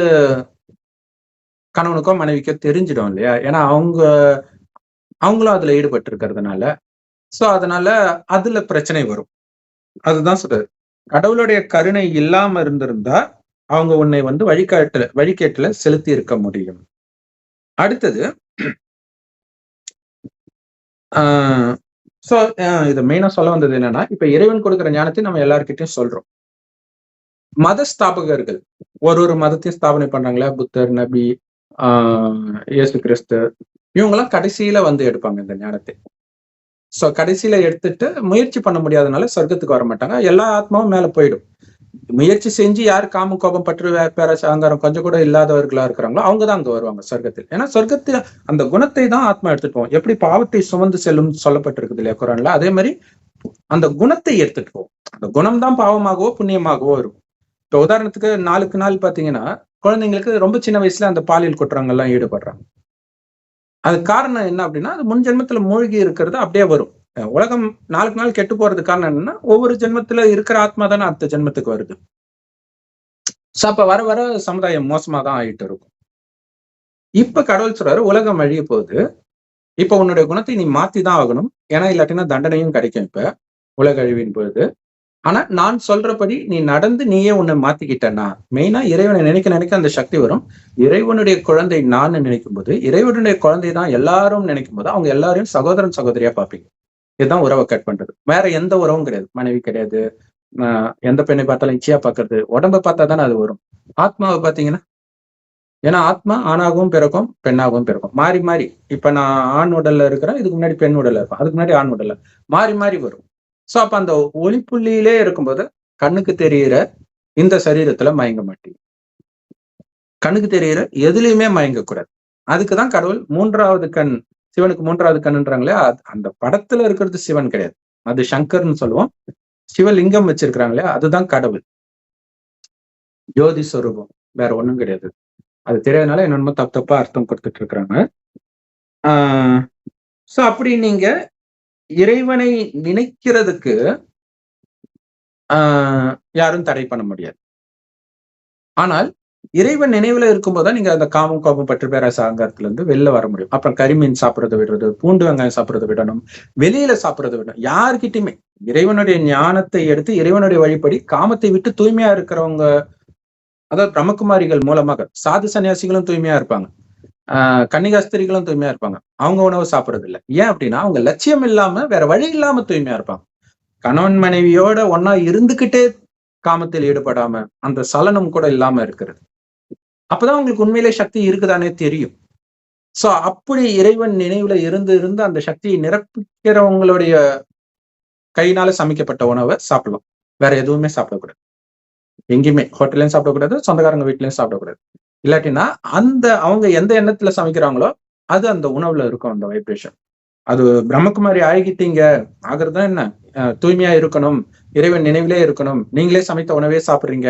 கணவனுக்கோ மனைவிக்கோ தெரிஞ்சிடும் இல்லையா? ஏன்னா அவங்களும் அதுல ஈடுபட்டு இருக்கிறதுனால சோ அதனால அதுல பிரச்சனை வரும். அதுதான் சொல்றது. கடவுளுடைய கருணை இல்லாம இருந்திருந்தா அவங்க உன்னை வழிகேட்டுல செலுத்தி இருக்க முடியும். அடுத்தது சோ இதை மெயினா சொல்ல வந்தது என்னன்னா, இப்ப இறைவன் கொடுக்கிற ஞானத்தை நம்ம எல்லார்கிட்டையும் சொல்றோம். மத ஸ்தாபகர்கள் ஒரு மதத்தையும் ஸ்தாபனை பண்றாங்களா, புத்தர், நபி, இயேசு கிறிஸ்து, இவங்கெல்லாம் கடைசியில எடுப்பாங்க இந்த ஞானத்தை. சோ கடைசியில எடுத்துட்டு முயற்சி பண்ண முடியாதனால சொர்க்கத்துக்கு வர மாட்டாங்க. எல்லா ஆத்மாவும் மேல போயிடும். முயற்சி செஞ்சு யார் காம கோபம் பற்று பேராசை அகங்காரம் கொஞ்சம் கூட இல்லாதவர்களா இருக்கிறாங்களோ அவங்கதான் அங்க வருவாங்க சொர்க்கத்தில். ஏன்னா சொர்க்கத்துல அந்த குணத்தை தான் ஆத்மா எடுத்துட்டு போவோம். எப்படி பாவத்தை சுமந்து செல்லும் சொல்லப்பட்டிருக்குது இல்லையா குரான்ல, அதே மாதிரி அந்த குணத்தை எடுத்துட்டு போவோம். அந்த குணம் தான் பாவமாகவோ புண்ணியமாகவோ இருக்கும். இப்ப உதாரணத்துக்கு நாளுக்கு நாள் பாத்தீங்கன்னா குழந்தைங்களுக்கு ரொம்ப சின்ன வயசுல அந்த பாலியல் குற்றங்கள்லாம் ஈடுபடுறாங்க. அது காரணம் என்ன அப்படின்னா அது முன் ஜென்மத்துல மூழ்கி இருக்கிறது அப்படியே வரும். உலகம் நாளுக்கு நாள் கெட்டு போறது காரணம் என்னன்னா ஒவ்வொரு ஜென்மத்துல இருக்கிற ஆத்மா தானே அடுத்த ஜென்மத்துக்கு வருது. சோ அப்ப வர வர சமுதாயம் மோசமாதான் ஆயிட்டு இருக்கும். இப்ப கடவுள் சொல்றாரு உலகம் அழிய போகுது, இப்ப உன்னுடைய குணத்தை நீ மாத்திதான் ஆகணும். ஏன்னா இல்லாட்டினா தண்டனையும் கிடைக்கும் இப்ப உலக அழிவின் பொழுது. ஆனா நான் சொல்றபடி நீ நடந்து நீயே உன்னை மாத்திக்கிட்டனா, மெயினா இறைவனை நினைக்க அந்த சக்தி வரும். இறைவனுடைய குழந்தை நான் நினைக்கும் போது, இறைவனுடைய குழந்தை தான் எல்லாரும் நினைக்கும் போது அவங்க எல்லாரையும் சகோதரன் சகோதரியா பார்ப்பீங்க. இதுதான் உறவை கட் பண்றது. வேற எந்த உறவும் கிடையாது. மனைவி கிடையாது, எந்த பெண்ணை பார்த்தாலும் இச்சையா பாக்குறது, உடம்பை பார்த்தா தானே அது வரும். ஆத்மாவை பாத்தீங்கன்னா, ஏன்னா ஆத்மா ஆணாகவும் பிறக்கும் பெண்ணாகவும் பிறக்கும், மாறி மாறி. இப்ப நான் ஆண் உடல்ல இருக்கிறேன், இதுக்கு முன்னாடி பெண் உடல்ல இருப்பேன், அதுக்கு முன்னாடி ஆண் உடல்ல, மாறி மாறி வரும். சோ அப்ப அந்த ஒளிப்புள்ளியிலே இருக்கும்போது கண்ணுக்கு தெரிகிற இந்த சரீரத்துல மயங்க மாட்டீங்க. கண்ணுக்கு தெரியுற எதுலயுமே மயங்கக்கூடாது. அதுக்குதான் கடவுள் 3வது கண், சிவனுக்கு 3வது கண்ணுன்றாங்களே, அந்த படத்துல இருக்கிறது சிவன் கிடையாது. அது சங்கர்ன்னு சொல்லுவோம். சிவலிங்கம் வச்சிருக்கிறாங்களே, அதுதான் கடவுள். ஜோதி சொரூபம். வேற ஒண்ணும் கிடையாது. அது தெரியாதனால என்னென்னமோ தப்பா அர்த்தம் கொடுத்துட்டு இருக்கிறாங்க. சோ அப்படி நீங்க இறைவனை நினைக்கிறதுக்கு யாரும் தடை பண்ண முடியாது. ஆனால் இறைவன் நினைவுல இருக்கும்போதுதான் நீங்க அந்த காமம், கோபம், பற்று, பேராசை, அகங்காரத்துல இருந்து வெளில வர முடியும். அப்புறம் கரிமீன் சாப்பிடறதை விடுறது, பூண்டு வெங்காயம் சாப்பிடறதை விடணும், வெளியில சாப்பிடறதை விடணும். யார்கிட்டயுமே இறைவனுடைய ஞானத்தை எடுத்து இறைவனுடைய வழிப்படி காமத்தை விட்டு தூய்மையா இருக்கிறவங்க, அதாவது பிரம்மகுமாரிகள் மூலமாக சாது சன்னியாசிகளும் தூய்மையா இருப்பாங்க, கன்னிகாஸ்திரிகளும் தூய்மையா இருப்பாங்க. அவங்க உணவு சாப்பிடறது இல்லை. ஏன் அப்படின்னா அவங்க லட்சியம் இல்லாம வேற வழி இல்லாம தூய்மையா இருப்பாங்க. கணவன் மனைவியோட ஒன்னா இருந்துகிட்டே காமத்தில் ஈடுபடாம அந்த சலனம் கூட இல்லாம இருக்கிறது. அப்பதான் உங்களுக்கு உண்மையிலே சக்தி இருக்குதானே தெரியும். சோ அப்படி இறைவன் நினைவுல இருந்து இருந்து அந்த சக்தியை நிரப்பிக்கிறவங்களுடைய கையினால சமைக்கப்பட்ட உணவை சாப்பிடலாம். வேற எதுவுமே சாப்பிடக்கூடாது. எங்கேயுமே ஹோட்டல்லையும் சாப்பிடக்கூடாது, சொந்தக்காரங்க வீட்லயும் சாப்பிடக்கூடாது. இல்லாட்டினா அந்த அவங்க எந்த எண்ணத்துல சமைக்கிறாங்களோ அது அந்த உணவுல இருக்கும், அந்த வைப்ரேஷன். அது பிரம்மகுமாரி ஆகிட்டீங்க, ஆகுறதா என்ன? தூய்மையா இருக்கணும், இறைவன் நினைவிலே இருக்கணும், நீங்களே சமைத்த உணவே சாப்பிடுறீங்க.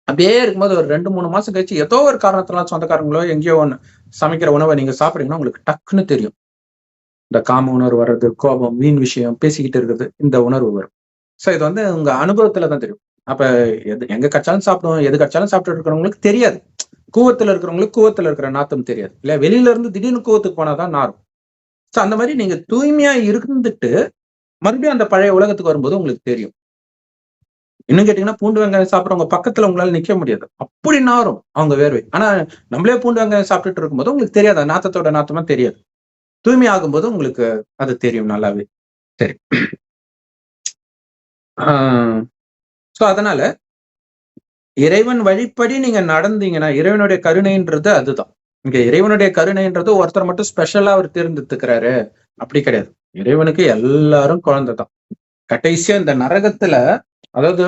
அப்படியே இருக்கும்போது ஒரு 2-3 மாசம் கழிச்சு ஏதோ ஒரு காரணத்தினால சொந்தக்காரங்களோ எங்கேயோ ஒண்ணு சமைக்கிற உணவை நீங்க சாப்பிடுறீங்கன்னா உங்களுக்கு டக்குன்னு தெரியும். இந்த காம உணர்வு வர்றது, கோபம், வீண் விஷயம் பேசிக்கிட்டு இருக்கிறது, இந்த உணர்வு வரும். சோ இது உங்க அனுபவத்துலதான் தெரியும். அப்ப எங்க கச்சாலும் சாப்பிடுவோம், எது கச்சாலும் சாப்பிட்டு இருக்கிறவங்களுக்கு தெரியாது. கூவத்துல இருக்கிறவங்களுக்கு கூவத்துல இருக்கிற நாத்தம் தெரியாது இல்ல. வெளியில இருந்து திடீர்னு கூவத்துக்கு போனாதான் நாரும். சோ அந்த மாதிரி நீங்க தூய்மையா இருந்துட்டு மறுபடியும் அந்த பழைய உலகத்துக்கு வரும்போது உங்களுக்கு தெரியும். இன்னும் கேட்டீங்கன்னா பூண்டு வெங்காயம் சாப்பிட்றவங்க பக்கத்துல உங்களால நிக்க முடியாது, அப்படி நாரும் அவங்க வேர்வை. ஆனா நம்மளே பூண்டு வெங்காயம் சாப்பிட்டுட்டு இருக்கும்போது உங்களுக்கு தெரியாது, நாத்தத்தோட நாத்தமா தெரியாது. தூய்மை ஆகும்போது உங்களுக்கு அது தெரியும் நல்லாவே. சரி. சோ அதனால இறைவன் வழிப்படி நீங்க நடந்தீங்கன்னா இறைவனுடைய கருணைன்றது அதுதான். இங்க இறைவனுடைய கருணைன்றது ஒருத்தர் மட்டும் ஸ்பெஷலா அவர் தேர்ந்தெடுத்துக்கிறாரு அப்படி கிடையாது. இறைவனுக்கு எல்லாரும் குழந்தைதான். கடைசியா இந்த நரகத்துல, அதாவது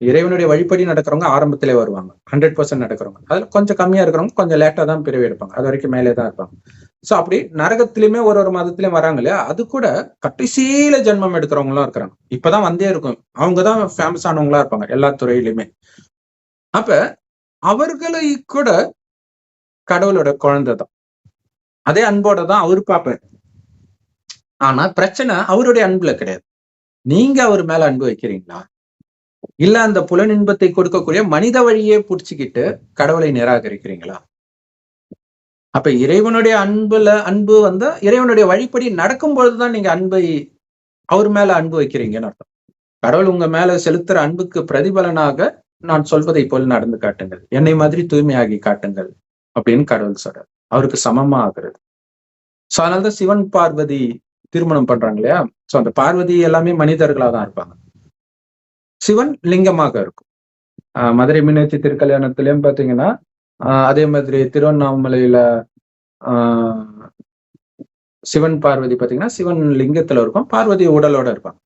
இறைவனுடைய வழிப்படி நடக்கிறவங்க ஆரம்பத்திலே வருவாங்க, 100% நடக்கிறவங்க. அதுல கொஞ்சம் கம்மியா இருக்கிறவங்க கொஞ்சம் லேட்டா தான் பிறவி எடுப்பாங்க, அது வரைக்கும் மேலே தான் இருப்பாங்க. சோ அப்படி நரகத்திலயுமே ஒரு மதத்திலயும் வராங்க இல்லையா, அது கூட கடைசியில ஜென்மம் எடுக்கிறவங்களும் இருக்கிறாங்க. இப்பதான் வந்தே இருக்கும், அவங்கதான் ஃபேமஸ் ஆனவங்களா இருப்பாங்க எல்லா துறையிலுமே. அப்ப அவர்களை கூட கடவுளோட குழந்தைதான், அதே அன்போட தான் அவரு பார்ப்பாரு. ஆனா பிரச்சனை அவருடைய அன்புல கிடையாது. நீங்க அவர் மேல அன்பு வைக்கிறீங்களா, இல்ல அந்த புலன் இன்பத்தை கொடுக்கக்கூடிய மனித வழியே புடிச்சுக்கிட்டு கடவுளை நிராகரிக்கிறீங்களா? அப்ப இறைவனுடைய அன்பு வந்தா இறைவனுடைய வழிப்படி நடக்கும் பொழுதுதான் நீங்க அன்பை அவர் மேல அன்பு வைக்கிறீங்கன்னு அர்த்தம். கடவுள் உங்க மேல செலுத்துற அன்புக்கு பிரதிபலனாக நான் சொல்வதை போல் நடந்து காட்டுங்கள், என்னை மாதிரி தூய்மையாகி காட்டுங்கள் அப்படின்னு கடவுள் சொல்றாரு. அவருக்கு சமமா ஆகுறது. சோ அதனாலதான் சிவன் பார்வதி திருமணம் பண்றாங்க இல்லையா. சோ அந்த பார்வதி எல்லாமே மனிதர்களா தான் இருப்பாங்க, சிவன் லிங்கமாக இருக்கும். மதுரை மீனாட்சி திருக்கல்யாணத்திலயும் பாத்தீங்கன்னா அதே மாதிரி திருவண்ணாமலையில சிவன் பார்வதி பாத்தீங்கன்னா சிவன் லிங்கத்துல இருக்கும், பார்வதி உடலோட இருப்பாங்க.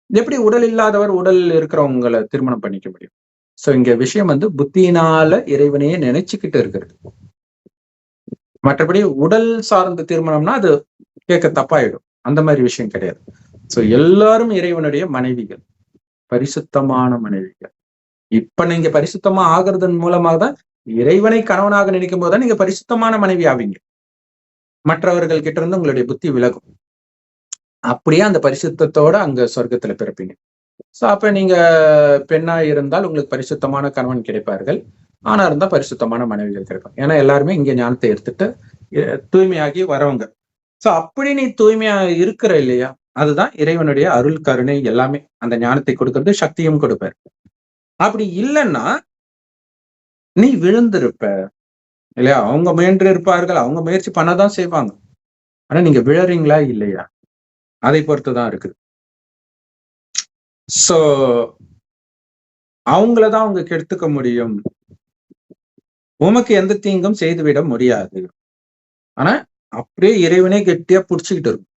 எப்படி உடல் இல்லாதவர் உடல் இருக்கிறவங்களை திருமணம் பண்ணிக்க முடியும்? சோ இங்க விஷயம் புத்தியினால இறைவனையே நினைச்சுக்கிட்டு இருக்கிறது. மற்றபடி உடல் சார்ந்த திருமணம்னா அது கேட்க தப்பாயிடும், அந்த மாதிரி விஷயம் கிடையாது. சோ எல்லாரும் இறைவனுடைய மனைவிகள், பரிசுத்தமான மனைவிகள். இப்ப நீங்க பரிசுத்தமா ஆகிறதன் மூலமாக தான் இறைவனை கணவனாக நினைக்கும் போதுதான் நீங்க பரிசுத்தமான மனைவி ஆவீங்க. மற்றவர்கள் கிட்ட இருந்து உங்களுடைய புத்தி விலகும். அப்படியே அந்த பரிசுத்தத்தோட அங்க சொர்க்கத்துல பிறப்பீங்க. சோ அப்ப நீங்க பெண்ணா இருந்தால் உங்களுக்கு பரிசுத்தமான கணவன் கிடைப்பார்கள், ஆனா இருந்தா பரிசுத்தமான மனைவிகள் கிடைப்பாங்க. ஏன்னா எல்லாருமே இங்க ஞானத்தை எடுத்துட்டு தூய்மையாகி வரவங்க. சோ அப்படி நீ தூய்மையா இருக்கிற இல்லையா, அதுதான் இறைவனுடைய அருள் கருணை எல்லாமே. அந்த ஞானத்தை கொடுக்கறது, சக்தியும் கொடுப்பார். அப்படி இல்லைன்னா நீ விழுந்திருப்ப இல்லையா. அவங்க முயன்று இருப்பார்கள், அவங்க முயற்சி பண்ணதான் செய்வாங்க. ஆனா நீங்க விழறீங்களா இல்லையா, அதை பொறுத்துதான் இருக்குது. சோ அவங்களதான் அவங்க கெடுத்துக்க முடியும், உமக்கு எந்த தீங்கும் செய்துவிட முடியாது. ஆனா அப்படியே இறைவனே கெட்டியா புடிச்சுக்கிட்டு இருக்கும்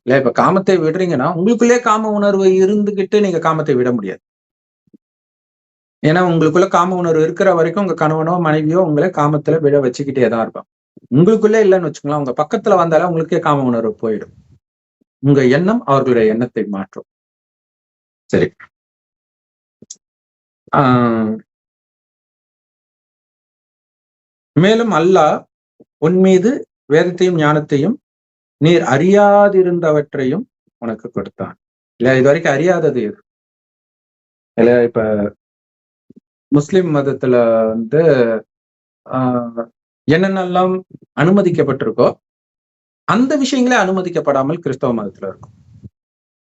இல்ல. இப்ப காமத்தை விடுறீங்கன்னா உங்களுக்குள்ளே காம உணர்வு இருந்துகிட்டு நீங்க காமத்தை விட முடியாது. ஏன்னா உங்களுக்குள்ள காம உணர்வு இருக்கிற வரைக்கும் உங்க கணவனோ மனைவியோ உங்களை காமத்துல விழ வச்சுக்கிட்டே தான் இருப்பான். உங்களுக்குள்ளே இல்லைன்னு வச்சுக்கோங்களேன், உங்க பக்கத்துல வந்தாலே உங்களுக்கே காம உணர்வு போயிடும். உங்க எண்ணம் அவர்களுடைய எண்ணத்தை மாற்றும். சரி. மேலும் அல்லாஹ் உன் மீது வேதத்தையும் ஞானத்தையும் நீர் அறியாதிருந்தவற்றையும் உனக்கு கொடுத்தான். இல்ல இது வரைக்கும் அறியாதது எது? இல்ல இப்ப முஸ்லிம் மதத்துல வந்து என்னென்னலாம் அனுமதிக்கப்பட்டிருக்கோ அந்த விஷயங்களே அனுமதிக்கப்படாமல் கிறிஸ்தவ மதத்துல இருக்கும்.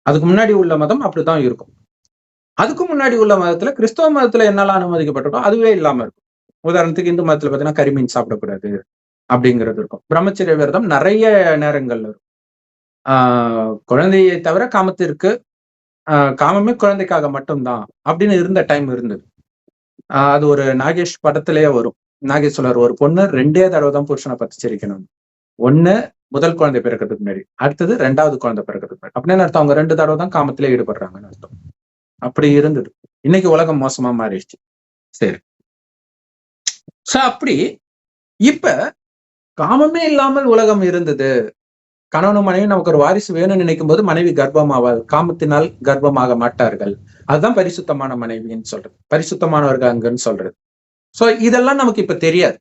அதுக்கு முன்னாடி உள்ள மதம் அப்படித்தான் இருக்கும். அதுக்கு முன்னாடி உள்ள மதத்துல கிறிஸ்தவ மதத்துல என்னெல்லாம் அனுமதிக்கப்பட்டிருக்கோ அதுவே இல்லாம இருக்கும். உதாரணத்துக்கு இந்து மதத்துல பாத்தீங்கன்னா கரிமீன் சாப்பிடக்கூடாது அப்படிங்கிறது இருக்கும். பிரம்மச்சரிய விரதம் நிறைய நேரங்கள்ல இருக்கும். குழந்தையை தவிர காமத்திற்கு காமமே குழந்தைக்காக மட்டும்தான் அப்படின்னு இருந்த டைம் இருந்தது. அது ஒரு நாகேஷ் படத்திலேயே வரும். நாகேஷ் சொல்றாரு, ஒரு பொண்ணு 2 தடவை தான் புருஷனை பத்தி சிரிக்கணும். ஒண்ணு முதல் குழந்தை பிறக்கிறதுக்கு முன்னாடி, அடுத்தது 2வது குழந்தை பிறக்கிறதுக்கு முன்னாடி. அப்படின்னு அர்த்தம் அவங்க 2 தடவை தான் காமத்திலே ஈடுபடுறாங்கன்னு அர்த்தம். அப்படி இருந்தது. இன்னைக்கு உலகம் மோசமா மாறிடுச்சு. சரி. அப்படி இப்ப காமமே இல்லாமல் உலகம் இருந்தது. கணவனும் மனைவி நமக்கு ஒரு வாரிசு வேணும்னு நினைக்கும் போது மனைவி கர்ப்பமாவாள், காமத்தினால் கர்ப்பமாக மாட்டார்கள். அதுதான் பரிசுத்தமான மனைவின்னு சொல்றது, பரிசுத்தமானவர்கள் அங்கன்னு சொல்றது. சோ இதெல்லாம் நமக்கு இப்ப தெரியாது.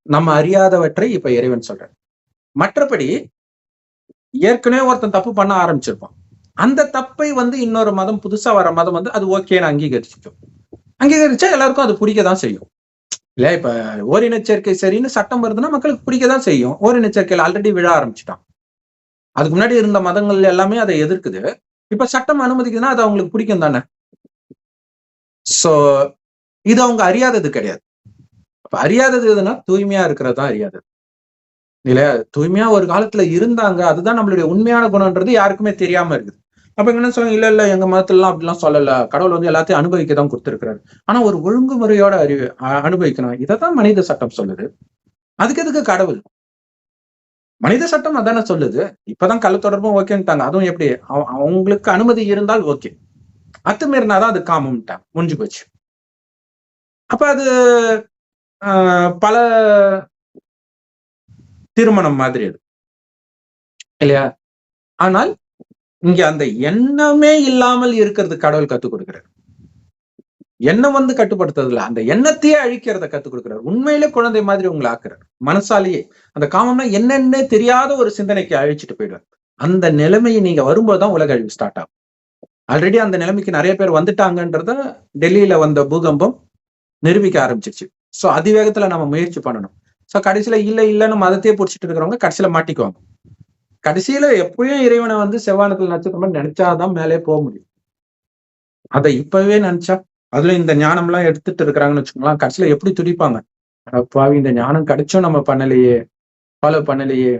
நம்ம அறியாதவற்றை இப்ப இறைவன் சொல்றாரு. மற்றபடி ஏற்கனவே ஒருத்தன் தப்பு பண்ண ஆரம்பிச்சிருப்பான். அந்த தப்பை வந்து இன்னொரு மதம், புதுசா வர மதம் வந்து அது ஓகேன்னு அங்கீகரிச்சுக்கும். அங்கீகரிச்சா எல்லாருக்கும் அது பிடிக்கதான் செய்யும். இல்ல இப்ப ஓரினச்சேர்க்கை சரின்னு சட்டம் வருதுன்னா மக்களுக்கு பிடிக்கதான் செய்யும். ஓரினச்சேர்க்கையில் ஆல்ரெடி விழ ஆரம்பிச்சுட்டான். அதுக்கு முன்னாடி இருந்த மதங்கள் எல்லாமே அதை எதிர்க்குது. இப்ப சட்டம் அனுமதிக்குதுன்னா அது அவங்களுக்கு பிடிக்கும் தானே. சோ இது அவங்க அறியாதது கிடையாது. அப்ப அறியாதது எதுனா தூய்மையா இருக்கிறது தான் அறியாதது. இல்லையா? தூய்மையா ஒரு காலத்துல இருந்தாங்க, அதுதான் நம்மளுடைய உண்மையான குணம்ன்றது யாருக்குமே தெரியாம இருக்குது. அப்ப என்ன சொல்லுங்க, இல்ல எங்க மதத்துல எல்லாம் அப்படிலாம் சொல்லல, கடவுள் வந்து எல்லாத்தையும் அனுபவிக்க தான் கொடுத்திருக்கிறாரு. ஆனா ஒரு ஒழுங்குமுறையோட அனுபவிக்கணும், இதைத்தான் மனித சட்டம் சொல்லுது. அதுக்கு எதுக்கு கடவுள்? மனித சட்டம் அதானே சொல்லுது. இப்பதான் கள்ள தொடர்பும் ஓகேன்ட்டாங்க. அதுவும் எப்படி, அவங்களுக்கு அனுமதி இருந்தால் ஓகே, அத்துமீறினாதான் அது காமம்ட்டாங்க, முடிஞ்சு போச்சு. அப்ப அது பல திருமணம் மாதிரி அது, இல்லையா? ஆனால் இங்க அந்த எண்ணமே இல்லாமல் இருக்கிறது கடவுள் கத்துக் கொடுக்கிறார். எண்ணம் வந்து கட்டுப்படுத்துறதுல அந்த எண்ணத்தையே அழிக்கிறத கத்துக் கொடுக்கிறார். உண்மையிலே குழந்தை மாதிரி உங்களை ஆக்குறார். மனசாலேயே அந்த காமம்னா என்னன்னே தெரியாத ஒரு சிந்தனைக்கு அழிச்சிட்டு போயிடுவார். அந்த நிலைமையை நீங்க வரும்போதுதான் உலக அழிவு ஸ்டார்ட் ஆகும். ஆல்ரெடி அந்த நிலைமைக்கு நிறைய பேர் வந்துட்டாங்கன்றத டெல்லியில வந்த பூகம்பம் நிரூபிக்க ஆரம்பிச்சிருச்சு. சோ அதிவேகத்துல நம்ம முயற்சி பண்ணணும். சோ கடைசியில இல்லைன்னு மதத்தையே பிடிச்சிட்டு இருக்கிறவங்க கடைசியில மாட்டிக்குவாங்க. கடைசியில எப்பயும் இறைவனை வந்து செவ்வானத்துல நட்சத்திரம் நினைச்சாதான் மேலே போக முடியும். அதை இப்பவே நினைச்சா, அதுல இந்த ஞானம் எல்லாம் எடுத்துட்டு இருக்கிறாங்கன்னு வச்சுக்கோங்களேன், கடைசியில எப்படி துடிப்பாங்க. பாவி, இந்த ஞானம் கிடைச்சும் நம்ம பண்ணலையே, ஃபாலோ பண்ணலையே.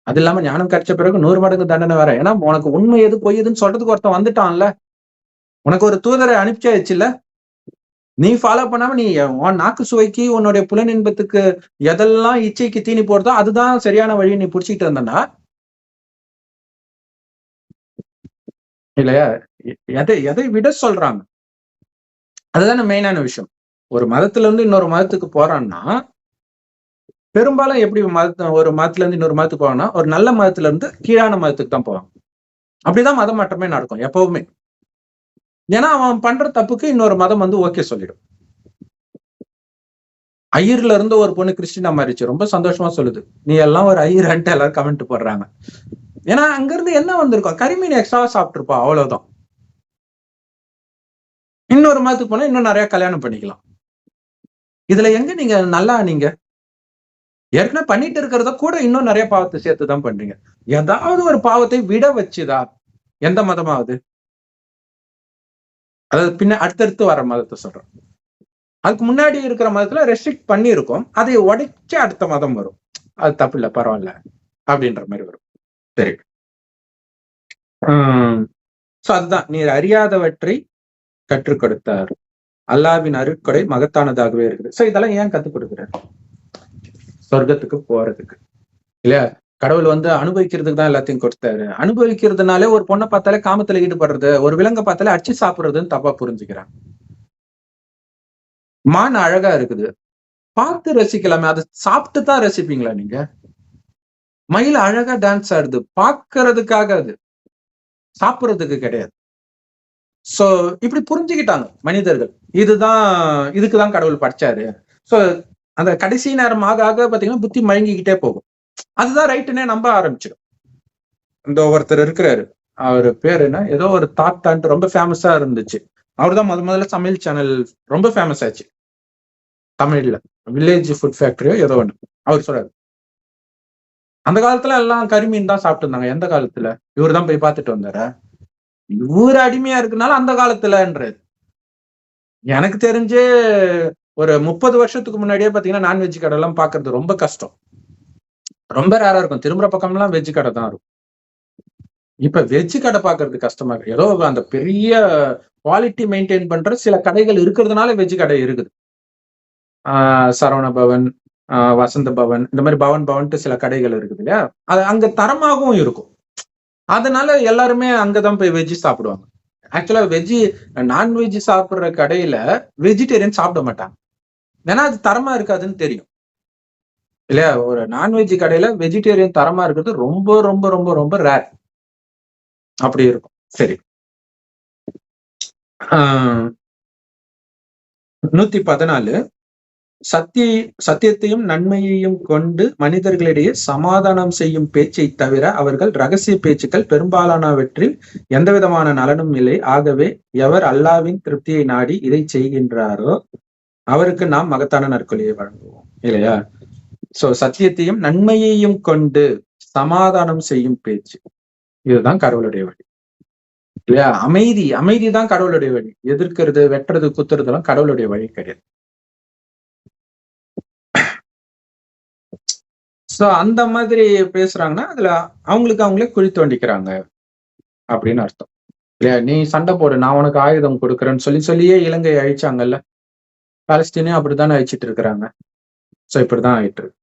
அது இல்லாம ஞானம் கிடைச்ச பிறகு 100 மடங்கு தண்டனை வேற. ஏன்னா உனக்கு உண்மை எது பொய் எதுன்னு சொல்றதுக்கு ஒருத்தன் வந்துட்டான்ல, உனக்கு ஒரு தூதரை அனுப்பிச்சாச்சுல்ல. நீ ஃபாலோ பண்ணாம நீ உன் நாக்கு சுவைக்கு, உன்னுடைய புலன் இன்பத்துக்கு எதெல்லாம் இச்சைக்கு தீனி போடுறதோ அதுதான் சரியான வழியை நீ புடிச்சிட்டு இருந்தனா, இல்லையா? எதை விட சொல்றாங்க, அதுதானே மெயினான விஷயம். ஒரு மதத்துல இருந்து இன்னொரு மதத்துக்கு போறான்னா பெரும்பாலும் எப்படி ஒரு மதத்துல இருந்து இன்னொரு மதத்துக்கு போவாங்கன்னா ஒரு நல்ல மதத்துல இருந்து கீழான மதத்துக்கு தான் போவாங்க. அப்படிதான் மதம் மாற்றமே நடக்கும் எப்பவுமே. ஏன்னா அவன் பண்ற தப்புக்கு இன்னொரு மதம் வந்து ஓகே சொல்லிடும். ஐயர்ல இருந்து ஒரு பொண்ணு கிறிஸ்டினா மாறிச்சு, ரொம்ப சந்தோஷமா சொல்லுது, நீ எல்லாம் ஒரு ஐயர்ன்ட்டு எல்லாரும் கமெண்ட் போடுறாங்க. ஏன்னா அங்க இருந்து என்ன வந்திருக்கும், கரிமீன் எக்ஸ்ட்ராவா சாப்பிட்டுருப்பா, அவ்வளவுதான். இன்னொரு மதத்துக்கு போனா இன்னும் நிறைய கல்யாணம் பண்ணிக்கலாம். இதுல எங்க நீங்க நல்லா, நீங்க ஏற்கனவே பண்ணிட்டு இருக்கிறத கூட இன்னும் நிறைய பாவத்தை சேர்த்துதான் பண்றீங்க. ஏதாவது ஒரு பாவத்தை விட வச்சுதா எந்த மதமாவது? அதாவது பின்ன அடுத்தடுத்து வர மதத்தை சொல்றோம். அதுக்கு முன்னாடி இருக்கிற மதத்துல ரெஸ்ட்ரிக்ட் பண்ணி இருக்கும், அதை உடைச்சு அடுத்த மதம் வரும். அது தப்பு இல்ல, பரவாயில்ல அப்படின்ற மாதிரி வரும். சரி. அதுதான் நீர் அறியாதவற்றை கற்றுக் கொடுத்தார். அல்லாஹ்வின் அருட்கொடை மகத்தானதாகவே இருக்குது. சோ இதெல்லாம் ஏன் கத்துக் கொடுக்கிறார்? சொர்க்கத்துக்கு போறதுக்கு, இல்லையா? கடவுள் வந்து அனுபவிக்கிறதுக்கு தான் எல்லாத்தையும் கொடுத்தாரு. அனுபவிக்கிறதுனாலே ஒரு பொண்ணை பார்த்தாலே காமத்துல ஈடுபடுறது, ஒரு விலங்கை பார்த்தாலே அடிச்சு சாப்பிடுறதுன்னு தப்பா புரிஞ்சுக்கிறாங்க. மான் அழகா இருக்குது, பார்த்து ரசிக்கலாமே, அதை சாப்பிட்டு தான் ரசிப்பீங்களா நீங்க? மயில் அழகா டான்ஸ் ஆடுது, பார்க்கறதுக்காக, அது சாப்பிடுறதுக்கு கிடையாது. சோ இப்படி புரிஞ்சுக்கிட்டாங்க மனிதர்கள். இதுக்குதான் கடவுள் படைச்சாரு. சோ அந்த கடைசி நேரம் ஆக ஆக பாத்தீங்கன்னா புத்தி மயங்கிக்கிட்டே போகும். அதுதான் ரைட்டுன்னே நம்ப ஆரம்பிச்சிடும். இந்த ஒருத்தர் இருக்கிறாரு, அவரு பேர் என்ன, ஏதோ ஒரு தாத்தான்ட்டு ரொம்ப ஃபேமஸா இருந்துச்சு. அவர்தான் முதல்ல சமையல் சேனல் ரொம்ப ஃபேமஸ் ஆச்சு தமிழ்ல. வில்லேஜ் ஃபுட் ஃபேக்டரியோ ஏதோ ஒண்ணு. அவர் சொல்றாரு, அந்த காலத்துல எல்லாம் கரிமீன் தான் சாப்பிட்டு இருந்தாங்க. எந்த காலத்துல? இவரு தான் போய் பார்த்துட்டு வந்தாரா? இவரு அடிமையா இருக்குனால அந்த காலத்துலன்றது. எனக்கு தெரிஞ்சே ஒரு 30 வருஷத்துக்கு முன்னாடியே பாத்தீங்கன்னா நான்வெஜ் கடை எல்லாம் பாக்குறது ரொம்ப கஷ்டம். ரொம்ப ரேரா இருக்கும். திரும்புற பக்கம்லாம் வெஜ் கடை தான் இருக்கும். இப்ப வெஜ் கடை பாக்குறது கஷ்டமா இருக்கு. ஏதோ அந்த பெரிய குவாலிட்டி மெயின்டைன் பண்ற சில கடைகள் இருக்கிறதுனால வெஜ் கடை இருக்குது. சரவண பவன், வசந்த பவன், இந்த மாதிரி பவன் பவன்ட்டு சில கடைகள் இருக்குது இல்லையா? அது அங்க தரமாகவும் இருக்கும். அதனால எல்லாருமே அங்கதான் போய் வெஜ் சாப்பிடுவாங்க. ஆக்சுவலா நான்வெஜ் சாப்பிடுற கடையில வெஜிடேரியன் சாப்பிட மாட்டாங்க. ஏன்னா அது தரமா இருக்காதுன்னு தெரியும் இல்லையா? ஒரு நான்வெஜ் கடையில வெஜிடேரியன் தரமா இருக்கிறது ரொம்ப ரொம்ப ரொம்ப ரொம்ப ரேர். அப்படி இருக்கும். சரி, 114 சத்தியத்தையும் நன்மையையும் கொண்டு மனிதர்களிடையே சமாதானம் செய்யும் பேச்சை தவிர அவர்கள் ரகசிய பேச்சுக்கள் பெரும்பாலானவற்றில் எந்த விதமான நலனும் இல்லை. ஆகவே எவர் அல்லாவின் திருப்தியை நாடி இதை செய்கின்றாரோ அவருக்கு நாம் மகத்தான நற்கொலியை வழங்குவோம் இல்லையா? சோ சத்தியத்தையும் நன்மையையும் கொண்டு சமாதானம் செய்யும் பேச்சு, இதுதான் கடவுளுடைய வழி இல்லையா? அமைதிதான் கடவுளுடைய வழி. எதிர்க்கிறது, வெட்டுறது, குத்துறது எல்லாம் கடவுளுடைய வழி கிடையாது. சோ அந்த மாதிரி பேசுறாங்கன்னா அதுல அவங்களுக்கு அவங்களே குழி தோண்டிக்கிறாங்க அப்படின்னு அர்த்தம் இல்லையா? நீ சண்டை போடு, நான் உனக்கு ஆயுதம் கொடுக்குறேன்னு சொல்லியே இலங்கையை அழிச்சாங்கல்ல. பாலஸ்தீனையும் அப்படித்தானே அழிச்சிட்டு இருக்கிறாங்க. சோ இப்படிதான் ஆயிட்டு இருக்கு.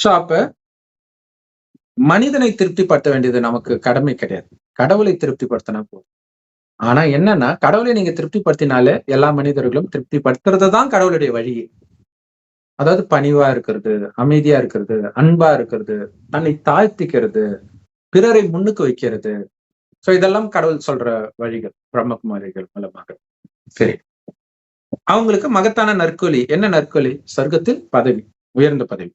சோ அப்ப மனிதனை திருப்திப்படுத்த வேண்டியது நமக்கு கடமை கிடையாது. கடவுளை திருப்திப்படுத்தினா போதும். ஆனா என்னன்னா, கடவுளை நீங்க திருப்திப்படுத்தினாலே எல்லா மனிதர்களும் திருப்திப்படுத்துறதுதான் கடவுளுடைய வழி. அதாவது பணிவா இருக்கிறது, அமைதியா இருக்கிறது, அன்பா இருக்கிறது, தன்னை தாழ்த்திக்கிறது, பிறரை முன்னுக்கு வைக்கிறது. சோ இதெல்லாம் கடவுள் சொல்ற வழிகள், பிரம்மகுமாரிகள் மூலமாக. சரி, அவங்களுக்கு மகத்தான நற்கொலி. என்ன நற்கொலி? சொர்க்கத்தில் பதவி, உயர்ந்த பதவி.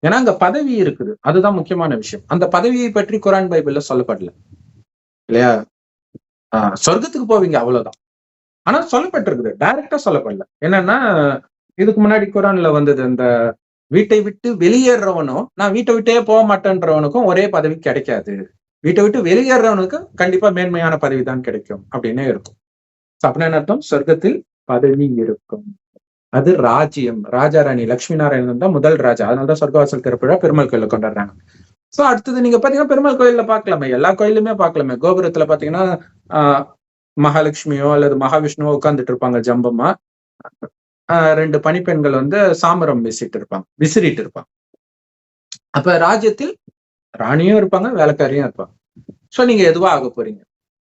ஏன்னா அங்க பதவி இருக்குது, அதுதான் முக்கியமான விஷயம். அந்த பதவியை பற்றி குரான் பைபிள்ல சொல்லப்படல இல்லையா? சொர்க்கத்துக்கு போவீங்க அவ்வளவுதான். ஆனா சொல்லப்பட்டிருக்குது, டைரக்டா சொல்லப்படல. என்னன்னா, இதுக்கு முன்னாடி குரான்ல வந்தது, இந்த வீட்டை விட்டு வெளியேறவனும் நான் வீட்டை விட்டே போக மாட்டேன்றவனுக்கும் ஒரே பதவி கிடைக்காது. வீட்டை விட்டு வெளியேறவனுக்கு கண்டிப்பா மேன்மையான பதவி தான் கிடைக்கும் அப்படின்னு இருக்கும். அப்படின்னு அர்த்தம், சொர்க்கத்தில் பதவி இருக்கும். அது ராஜ்யம். ராஜா ராணி லட்சுமி நாராயணன் தான் முதல் ராஜா. அதனாலதான் சொர்க்கவாசல் திறப்புழா பெருமாள் கோயில கொண்டாடுறாங்க. சோ அடுத்தது நீங்க பாத்தீங்கன்னா பெருமாள் கோயில்ல பாக்கலாமே, எல்லா கோயிலுமே பாக்கலாமே, கோபுரத்துல பாத்தீங்கன்னா மகாலட்சுமியோ அல்லது மகாவிஷ்ணுவோ உட்கார்ந்துட்டு இருப்பாங்க ஜம்பமா. 2 பணிப்பெண்கள் சாமரம் விசிறிட்டு இருப்பாங்க. அப்ப ராஜ்யத்தில் ராணியும் இருப்பாங்க, வேலைக்காரியும் இருப்பாங்க. சோ நீங்க எதுவா ஆக போறீங்க?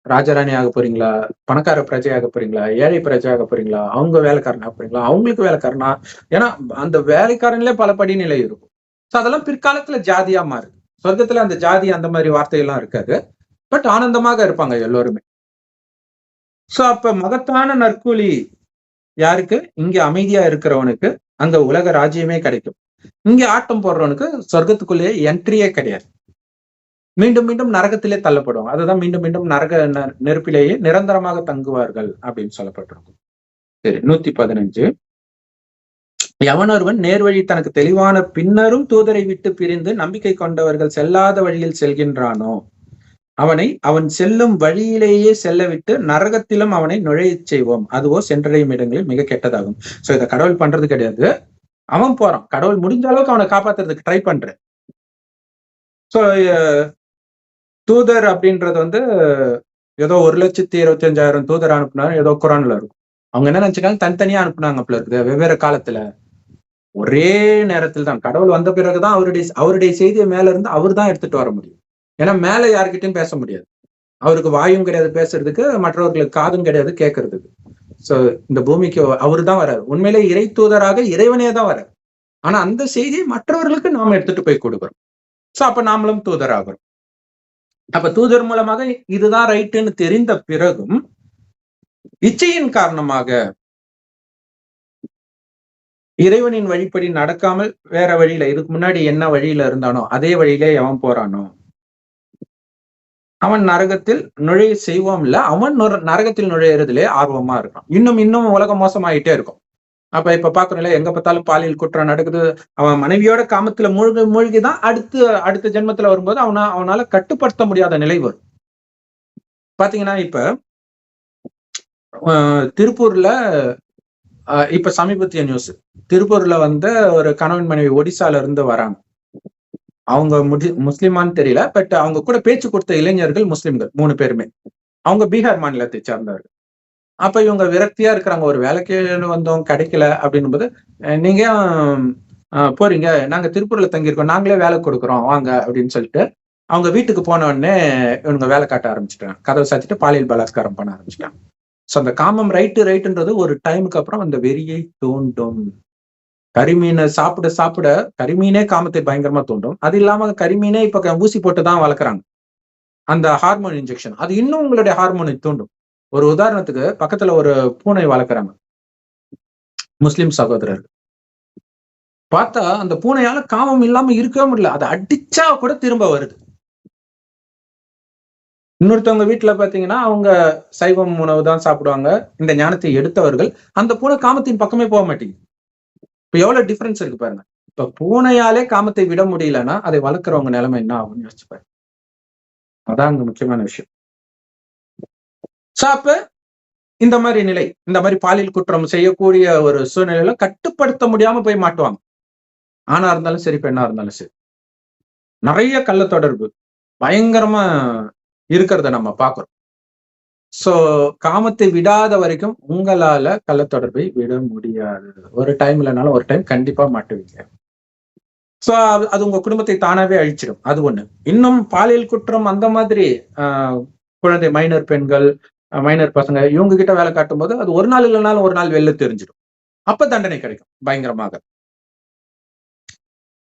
ராஜராணி ஆக போறீங்களா? பணக்கார பிரஜை ஆக போறீங்களா? ஏழை பிரஜை ஆக போறீங்களா? அவங்க வேலைக்காரன் ஆக போறீங்களா? அவங்களுக்கு வேலைக்காரனா? ஏன்னா அந்த வேலைக்காரன்ல பல படிநிலை இருக்கும். சோ அதெல்லாம் பிற்காலத்துல ஜாதியா மாறுது. சொர்க்கத்துல அந்த ஜாதி அந்த மாதிரி வார்த்தையெல்லாம் இருக்காது. பட் ஆனந்தமாக இருப்பாங்க எல்லோருமே. சோ அப்ப மகத்தான நற்கூலி யாருக்கு? இங்க அமைதியா இருக்கிறவனுக்கு அங்க உலக ராஜ்யமே கிடைக்கும். இங்க ஆட்டம் போடுறவனுக்கு சொர்க்கத்துக்குள்ளேயே என்ட்ரியே கிடையாது. மீண்டும் மீண்டும் நரகத்திலே தள்ளப்படுவாங்க. அதுதான் மீண்டும் மீண்டும் நரக நெருப்பிலேயே நிரந்தரமாக தங்குவார்கள் அப்படின்னு சொல்லப்பட்டிருக்கும். சரி, 115. எவனொருவன் நேர்வழி தனக்கு தெளிவான பின்னரும் தூதரை விட்டு பிரிந்து நம்பிக்கை கொண்டவர்கள் செல்லாத வழியில் செல்கின்றானோ அவனை அவன் செல்லும் வழியிலேயே செல்ல விட்டு நரகத்திலும் அவனை நுழையச் செய்வோம். அதுவோ சென்றடையும் இடங்களில் மிக கெட்டதாகும். சோ இதை கடவுள் பண்றது கிடையாது, அவன் போறான். கடவுள் முடிஞ்ச அளவுக்கு அவனை காப்பாத்துறதுக்கு ட்ரை பண்ற. சோ தூதர் அப்படின்றது ஏதோ 1,25,000 தூதர் அனுப்புனாரு ஏதோ குரான்ல இருக்கும். அவங்க என்ன நினைச்சுக்காங்க, தனித்தனியா அனுப்புனாங்க போல இருக்குது வெவ்வேறு காலத்துல. ஒரே நேரத்தில் தான் கடவுள் வந்த பிறகுதான் அவருடைய செய்தியை மேல இருந்து அவர் தான் எடுத்துட்டு வர முடியும். ஏன்னா மேல யாருக்கிட்டையும் பேச முடியாது. அவருக்கு வாயும் கிடையாது பேசுறதுக்கு, மற்றவர்களுக்கு காதும் கிடையாது கேட்கறதுக்கு. சோ இந்த பூமிக்கு அவரு தான் வர்றாரு. உண்மையிலே இறை தூதராக இறைவனே தான் வர்றாரு. ஆனா அந்த செய்தியை மற்றவர்களுக்கு நாம எடுத்துட்டு போய் கொடுக்கிறோம். சோ அப்ப நாமளும் தூதராகிறோம். அப்ப தூதர் மூலமாக இதுதான் ரைட்டுன்னு தெரிந்த பிறகும் இச்சையின் காரணமாக இறைவனின் வழிப்படி நடக்காமல் வேற வழியில, இதுக்கு முன்னாடி என்ன வழியில இருந்தானோ அதே வழியிலே எவன் போறானோ அவன் நரகத்தில் நுழைய செய்வோம் இல்ல, அவன் நரகத்தில் நுழையிறதுலே ஆர்வமா இருக்கான். இன்னும் உலகம் மோசமாயிட்டே இருக்கும். அப்ப இப்ப பாக்குறோம்ல, எங்க பார்த்தாலும் பாலியல் குற்றம் நடக்குது. அவன் மனைவியோட காமத்துல மூழ்கிதான் அடுத்த ஜென்மத்துல வரும்போது அவனால கட்டுப்படுத்த முடியாத நிலை வரும். பாத்தீங்கன்னா இப்ப திருப்பூர்ல இப்ப சமீபத்திய நியூஸ், திருப்பூர்ல ஒரு கணவன் மனைவி ஒடிசால இருந்து வராங்க. அவங்க முஸ்லிமான்னு தெரியல, பட் அவங்க கூட பேச்சு கொடுத்த இளைஞர்கள் முஸ்லிம்கள் 3 பேருமே. அவங்க பீகார் மாநிலத்தை சார்ந்தவர்கள். அப்ப இவங்க விரக்தியா இருக்கிறாங்க. ஒரு வேலைக்கு வந்தோம், கிடைக்கல அப்படின்னும் போது, நீங்க போறீங்க, நாங்க திருப்பூர்ல தங்கியிருக்கோம், நாங்களே வேலை கொடுக்குறோம் வாங்க அப்படின்னு சொல்லிட்டு அவங்க வீட்டுக்கு போன உடனே இவங்க வேலை காட்ட ஆரம்பிச்சுட்டாங்க. கதவை சாத்திட்டு பாலியல் பலாத்காரம் பண்ண ஆரம்பிச்சிட்டாங்க. சோ அந்த காமம் ரைட்டுன்றது ஒரு டைமுக்கு அப்புறம் அந்த வெறியை தூண்டும். கரிமீனை சாப்பிட கரிமீனே காமத்தை பயங்கரமா தூண்டும். அது இல்லாம கரிமீனே இப்ப ஊசி போட்டுதான் வளர்க்குறாங்க. அந்த ஹார்மோன் இன்ஜெக்ஷன் அது இன்னும் உங்களுடைய ஹார்மோனை தூண்டும். ஒரு உதாரணத்துக்கு, பக்கத்துல ஒரு பூனை வளர்க்குறாங்க முஸ்லிம் சகோதரர். பார்த்தா அந்த பூனையால காமம் இல்லாம இருக்கவே முடியல. அதை அடிச்சா கூட திரும்ப வருது. இன்னொருத்தவங்க வீட்டுல பாத்தீங்கன்னா அவங்க சைவம் உணவு தான் சாப்பிடுவாங்க. இந்த ஞானத்தை எடுத்தவர்கள், அந்த பூனை காமத்தின் பக்கமே போக மாட்டேங்குது. இப்ப எவ்வளவு டிஃபரன்ஸ் இருக்கு பாருங்க. இப்ப பூனையாலே காமத்தை விட முடியலன்னா அதை வளர்க்குறவங்க நிலைமை என்ன ஆகும்னு யோசிச்சு பாருங்க. அதான் அங்க முக்கியமான விஷயம். அப்ப இந்த மாதிரி நிலை, இந்த மாதிரி பாலியல் குற்றம் செய்யக்கூடிய ஒரு சூழ்நிலையில கட்டுப்படுத்த முடியாம போய் மாட்டுவாங்க. ஆணா இருந்தாலும் சரி, பெண்ணா இருந்தாலும் சரி. நிறைய கள்ள தொடர்பு பயங்கரமா இருக்கிறத நம்ம பார்க்கிறோம். சோ காமத்தை விடாத வரைக்கும் உங்களால கள்ள தொடர்பை விட முடியாது. ஒரு டைம் இல்லைனாலும் ஒரு டைம் கண்டிப்பா மாட்டுவீங்க. சோ அது உங்க குடும்பத்தை தானாவே அழிச்சிடும். அது ஒண்ணு. இன்னும் பாலியல் குற்றம் அந்த மாதிரி குழந்தை மைனர் பெண்கள், மைனர் பசங்க இவங்க கிட்ட வேலை காட்டும் போது அது ஒரு நாள் இல்லைனாலும் ஒரு நாள் வெளில தெரிஞ்சிடும். அப்ப தண்டனை கிடைக்கும் பயங்கரமாக.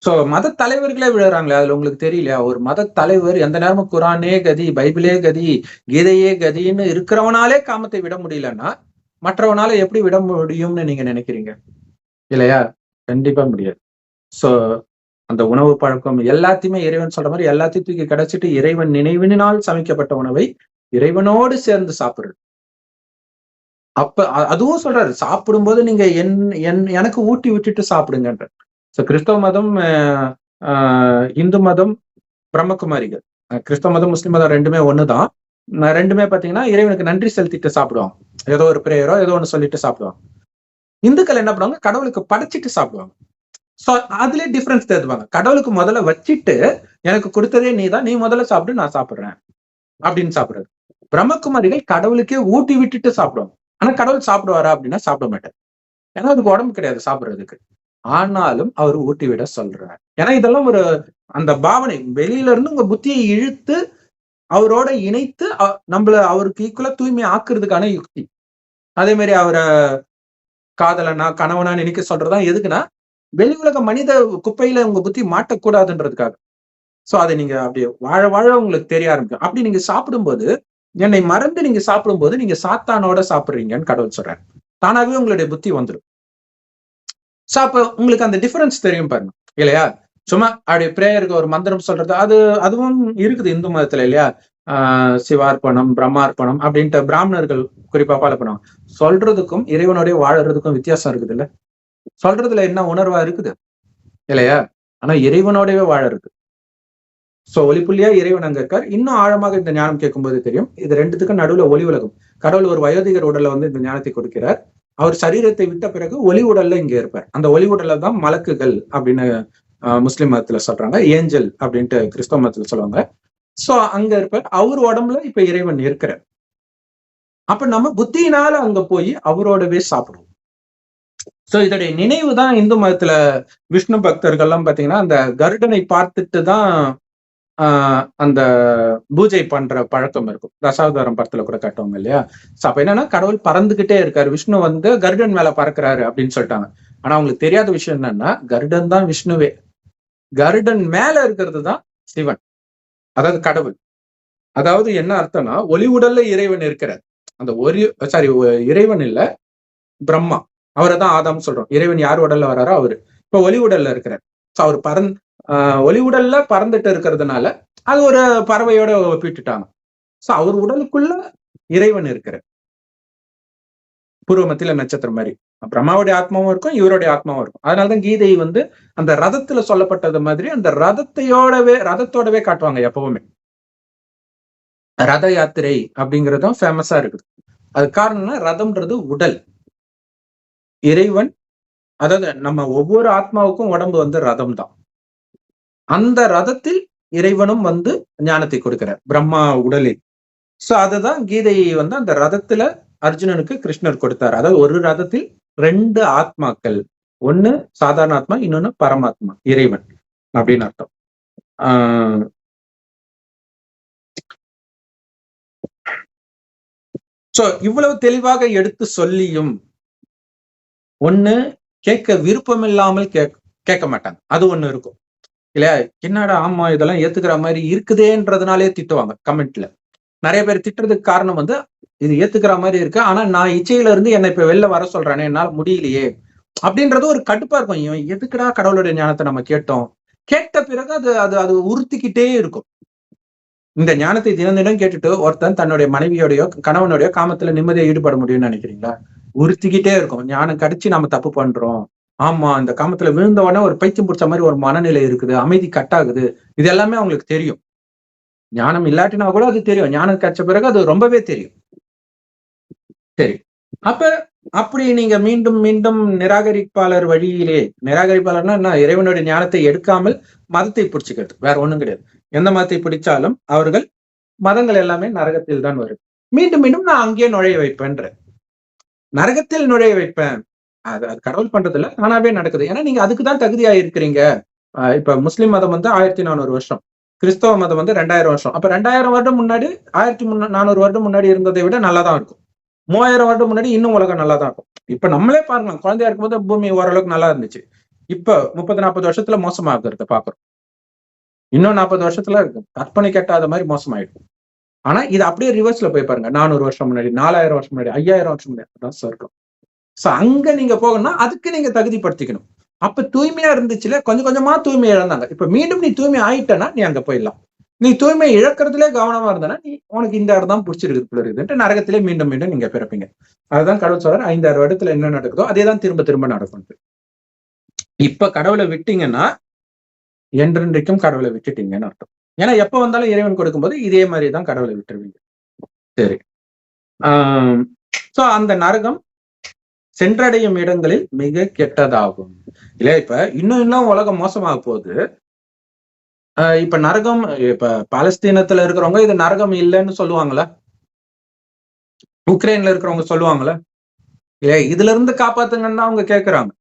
சோ மத தலைவர்களே விழுறாங்களே, அதுல உங்களுக்கு தெரியலையா? ஒரு மத தலைவர் எந்த நேரமும் குரானே கதி, பைபிளே கதி, கீதையே கதின்னு இருக்கிறவனாலே காமத்தை விட முடியலன்னா மற்றவனால எப்படி விட முடியும்னு நீங்க நினைக்கிறீங்க? இல்லையா? கண்டிப்பா முடியாது. சோ அந்த உணவு பழக்கம் எல்லாத்தையுமே இறைவன் சொல்ற மாதிரி எல்லாத்தையும் தூக்கி கிடைச்சிட்டு இறைவன் நினைவினால் சமைக்கப்பட்ட உணவை இறைவனோடு சேர்ந்து சாப்பிடுறது. அப்ப அதுவும் சொல்றாரு, சாப்பிடும்போது நீங்க எனக்கு ஊட்டி விட்டுட்டு சாப்பிடுங்கன்ற. சோ கிறிஸ்தவ மதம், இந்து மதம், பிரம்மகுமாரிகள், கிறிஸ்தவ மதம் முஸ்லிம் மதம் ரெண்டுமே ஒண்ணுதான். ரெண்டுமே பாத்தீங்கன்னா இறைவனுக்கு நன்றி செலுத்திட்டு சாப்பிடுவாங்க. ஏதோ ஒரு பிரேயரோ ஏதோ ஒண்ணு சொல்லிட்டு சாப்பிடுவாங்க. இந்துக்கள் என்ன பண்ணுவாங்க, கடவுளுக்கு படைச்சிட்டு சாப்பிடுவாங்க. சோ அதுலயே டிஃபரன்ஸ் தெரிஞ்சுவாங்க. கடவுளுக்கு முதல்ல வச்சிட்டு எனக்கு கொடுத்ததே நீதான், நீ முதல்ல சாப்பிடு, நான் சாப்பிடுறேன் அப்படின்னு சாப்பிடுறது. பிரம்மகுமாரிகள் கடவுளுக்கே ஊட்டி விட்டுட்டு சாப்பிடுவாங்க. ஆனா கடவுள் சாப்பிடுவாரா அப்படின்னா சாப்பிட மாட்டார். ஏன்னா அதுக்கு உடம்பு கிடையாது சாப்பிடுறதுக்கு. ஆனாலும் அவர் ஊட்டி விட சொல்றார். ஏன்னா இதெல்லாம் ஒரு அந்த பாவனை வெளியில இருந்து உங்க புத்தியை இழுத்து அவரோட இணைத்து அவருக்கு ஈக்குவலா தூய்மை ஆக்குறதுக்கான யுக்தி. அதே மாதிரி அவரை காதலனா கணவனா நினைக்க சொல்றதா எதுக்குன்னா, வெளி உலக மனித குப்பையில உங்க புத்தி மாட்டக்கூடாதுன்றதுக்காக. சோ அதை நீங்க அப்படியே வாழ வாழ உங்களுக்கு தெரிய ஆரம்பிக்கும். அப்படி நீங்க சாப்பிடும்போது, என்னை மறந்து நீங்க சாப்பிடும்போது நீங்க சாத்தானோட சாப்பிடுறீங்கன்னு கடவுள் சொல்றாரு. தானாவே உங்களுடைய புத்தி வந்துடும். சோ அப்ப உங்களுக்கு அந்த டிஃபரன்ஸ் தெரியும் பாருங்க, இல்லையா? சும்மா அப்படி பிரேயருக்கு ஒரு மந்திரம் சொல்றது, அதுவும் இருக்குது இந்து மதத்துல, இல்லையா? சிவார்ப்பணம், பிரம்மார்ப்பணம் அப்படின்ட்டு பிராமணர்கள் குறிப்பா ஃபாலோ பண்ணுவாங்க. சொல்றதுக்கும் இறைவனோடய வாழறதுக்கும் வித்தியாசம் இருக்குது இல்ல? சொல்றதுல என்ன உணர்வா இருக்குது, இல்லையா? ஆனா இறைவனோடவே வாழறது. சோ ஒளிப்புள்ளியா இறைவன் அங்க இருக்கார். இன்னும் ஆழமாக இந்த ஞானம் கேட்கும்போது தெரியும், இது ரெண்டுத்துக்கும் நடுவுல ஒளி உலகம். கடவுள் ஒரு வயோதிகர் உடல்ல இந்த ஞானத்தை கொடுக்கிறார். அவர் சரீரத்தை விட்ட பிறகு ஒளி உடல்ல இங்க இருப்பார். அந்த ஒளி உடல்ல தான் மலக்குகள் அப்படின்னு முஸ்லிம் மதத்துல சொல்றாங்க, ஏஞ்சல் அப்படின்ட்டு கிறிஸ்தவ மதத்துல சொல்லுவாங்க. சோ அங்க இருப்பார். அவர் உடம்புல இப்ப இறைவன் இருக்கிறார். அப்ப நம்ம புத்தியினால அங்க போய் அவரோடவே சாப்பிடுவோம். சோ இதோடைய நினைவு தான் இந்து மதத்துல விஷ்ணு பக்தர்கள் எல்லாம் பாத்தீங்கன்னா அந்த கருடனை பார்த்துட்டு தான் அந்த பூஜை பண்ற பழக்கம் இருக்கும். தசாவதாரம் படத்துல கூட காட்டுவாங்க இல்லையா? சோ அப்ப என்னன்னா கடவுள் பறந்துகிட்டே இருக்காரு, விஷ்ணு வந்து கருடன் மேல பறக்குறாரு அப்படின்னு சொல்லிட்டாங்க. ஆனா அவங்களுக்கு தெரியாத விஷயம் என்னன்னா, கருடன் தான் விஷ்ணுவே, கருடன் மேல இருக்கிறது தான் சிவன், அதாவது கடவுள். அதாவது என்ன அர்த்தம்னா, ஒளி உடல்ல இறைவன் இருக்கிறார். அந்த இறைவன் இல்ல, பிரம்மா. அவரை தான் ஆதாம் சொல்றோம். இறைவன் யார் உடல்ல வராரோ அவரு இப்ப ஒளி உடல்ல இருக்கிறார். சோ அவர் ஒளி உடல்ல பறந்துட்டு இருக்கிறதுனால அது ஒரு பறவையோட ஒப்பிட்டுட்டாங்க. சோ அவர் உடலுக்குள்ள இறைவன் இருக்கிறார், பூர்வ மத்தியில நட்சத்திரம் மாதிரி. பிரம்மாவுடைய ஆத்மாவும் இருக்கும், இவருடைய ஆத்மாவும் இருக்கும். அதனாலதான் கீதை வந்து அந்த ரதத்துல சொல்லப்பட்டது மாதிரி அந்த ரதத்தோடவே காட்டுவாங்க எப்பவுமே. ரத யாத்திரை அப்படிங்கறதும் ஃபேமஸா இருக்குது. அது காரணம்னா ரதம்ன்றது உடல், இறைவன், அதாவது நம்ம ஒவ்வொரு ஆத்மாவுக்கும் உடம்பு வந்து ரதம் தான். அந்த ரதத்தில் இறைவனும் வந்து ஞானத்தை கொடுக்கிறார், பிரம்மா உடலில். சோ அதுதான் கீதை வந்து அந்த ரதத்துல அர்ஜுனனுக்கு கிருஷ்ணர் கொடுத்தார். அதாவது ஒரு ரதத்தில் 2 ஆத்மாக்கள், ஒண்ணு சாதாரண ஆத்மா, இன்னொன்னு பரமாத்மா, இறைவன் அப்படின்னு அர்த்தம். சோ இவ்வளவு தெளிவாக எடுத்து சொல்லியும் ஒண்ணு கேட்க விருப்பம் இல்லாமல் கேட்க மாட்டாங்க. அது ஒண்ணு இருக்கும் இல்லையா? என்னடா ஆமா இதெல்லாம் ஏத்துக்கிற மாதிரி இருக்குதேன்றதுனாலே திட்டுவாங்க கமெண்ட்ல. நிறைய பேர் திட்டுறதுக்கு காரணம் வந்து இது ஏத்துக்கிற மாதிரி இருக்கு, ஆனா நான் இச்சையில இருந்து என்னை இப்ப வெளில வர சொல்றானே, என்னால முடியலையே அப்படின்றது ஒரு கடுப்பா இருக்கும். இவன் எதுக்குடா கடவுளுடைய ஞானத்தை நம்ம கேட்டோம்? கேட்ட பிறகு அது அது அது உறுத்திக்கிட்டே இருக்கும். இந்த ஞானத்தை தினம் தினம் கேட்டுட்டு ஒருத்தன் தன்னுடைய மனைவியோடயோ கணவனுடைய காமத்துல நிம்மதியா ஈடுபட முடியும்னு நினைக்கிறீங்களா? உறுத்திக்கிட்டே இருக்கும். ஞானம் கடிச்சு நாம தப்பு பண்றோம், ஆமா இந்த காமத்துல விழுந்த உடனே ஒரு பைத்தியம் பிடிச்ச மாதிரி ஒரு மனநிலை இருக்குது, அமைதி கட்டாகுது, இது எல்லாமே அவங்களுக்கு தெரியும். ஞானம் இல்லாட்டினா கூட அது தெரியும், ஞானம் கிடைச்ச பிறகு அது ரொம்பவே தெரியும். சரி, அப்ப அப்படி நீங்க மீண்டும் மீண்டும் நிராகரிப்பாளர் வழியிலே, நிராகரிப்பாளர்னா என்ன, இறைவனுடைய ஞானத்தை எடுக்காமல் மதத்தை பிடிச்சுக்கிறது, வேற ஒண்ணும் கிடையாது. எந்த மதத்தை பிடிச்சாலும் அவர்கள் மதங்கள் எல்லாமே நரகத்தில் தான் வரும். மீண்டும் மீண்டும் நான் அங்கேயே நுழைய வைப்பேன்ற, நரகத்தில் நுழைய வைப்பேன். அது கடவுள் பண்றது இல்ல, தானாவே நடக்குது. ஏன்னா நீங்க அதுக்குதான் தகுதியா இருக்கிறீங்க. இப்ப முஸ்லிம் மதம் வந்து 1400 வருஷம், கிறிஸ்தவ மதம் வந்து 2000 வருஷம். அப்ப 2000 வருடம் முன்னாடி 1400 வருடம் முன்னாடி இருந்ததை விட நல்லாதான் இருக்கும். 3000 வருடம் முன்னாடி இன்னும் உலகம் நல்லா தான் இருக்கும். இப்ப நம்மளே பாருங்க, குழந்தையா இருக்கும்போது பூமி ஓரளவுக்கு நல்லா இருந்துச்சு. இப்ப 30-40 வருஷத்துல மோசமாகிறத பாக்குறோம். இன்னும் 40 வருஷத்துல இருக்கு கற்பனை கெட்டாத மாதிரி மோசமாயிடும். ஆனா இது அப்படியே ரிவர்ஸ்ல போய் பாருங்க, 400 வருஷம் முன்னாடி, 4000 வருஷம் முன்னாடி, 5000 வருஷம் முன்னாடி, அதான் சொர்க்கம். சோ அங்க நீங்க போகணும்னா அதுக்கு நீங்க தகுதிப்படுத்திக்கணும். அப்ப தூய்மையா இருந்துச்சுல, கொஞ்சம் கொஞ்சமா தூய்மை இழந்தாங்க. இப்ப மீண்டும் நீ தூய்மை ஆயிட்டனா நீ அங்க போயிடலாம். நீ தூய்மை இழக்கிறதுலே கவனமா இருந்தனா நீ உனக்கு இந்த இடம் தான் பிடிச்சிருக்கு போல இருக்குதுன்ட்டு நரகத்திலே மீண்டும் மீண்டும் நீங்க பிறப்பீங்க. அதுதான் கடவுள் சொல்றாரு, 5000 வருடத்துல என்ன நடக்குதோ அதே தான் திரும்ப திரும்ப நடக்கும். இப்ப கடவுளை விட்டீங்கன்னா என்றென்றைக்கும் கடவுளை விட்டுட்டீங்கன்னு அர்த்தம். ஏன்னா எப்ப வந்தாலும் இறைவன் கொடுக்கும்போது இதே மாதிரிதான் கடவுளை விட்டுருவீங்க. சரி, சோ அந்த நரகம் சென்றடையும் இடங்களில் மிக கெட்டதாகும் இல்லையா? இப்ப இன்னும் உலகம் மோசமாக போகுது. இப்ப நரகம், இப்ப பாலஸ்தீனத்துல இருக்கிறவங்க இது நரகம் இல்லைன்னு சொல்லுவாங்களா? உக்ரைன்ல இருக்கிறவங்க சொல்லுவாங்களா? இதுல இருந்து காப்பாத்துங்கன்னு தான் அவங்க கேட்கிறாங்க.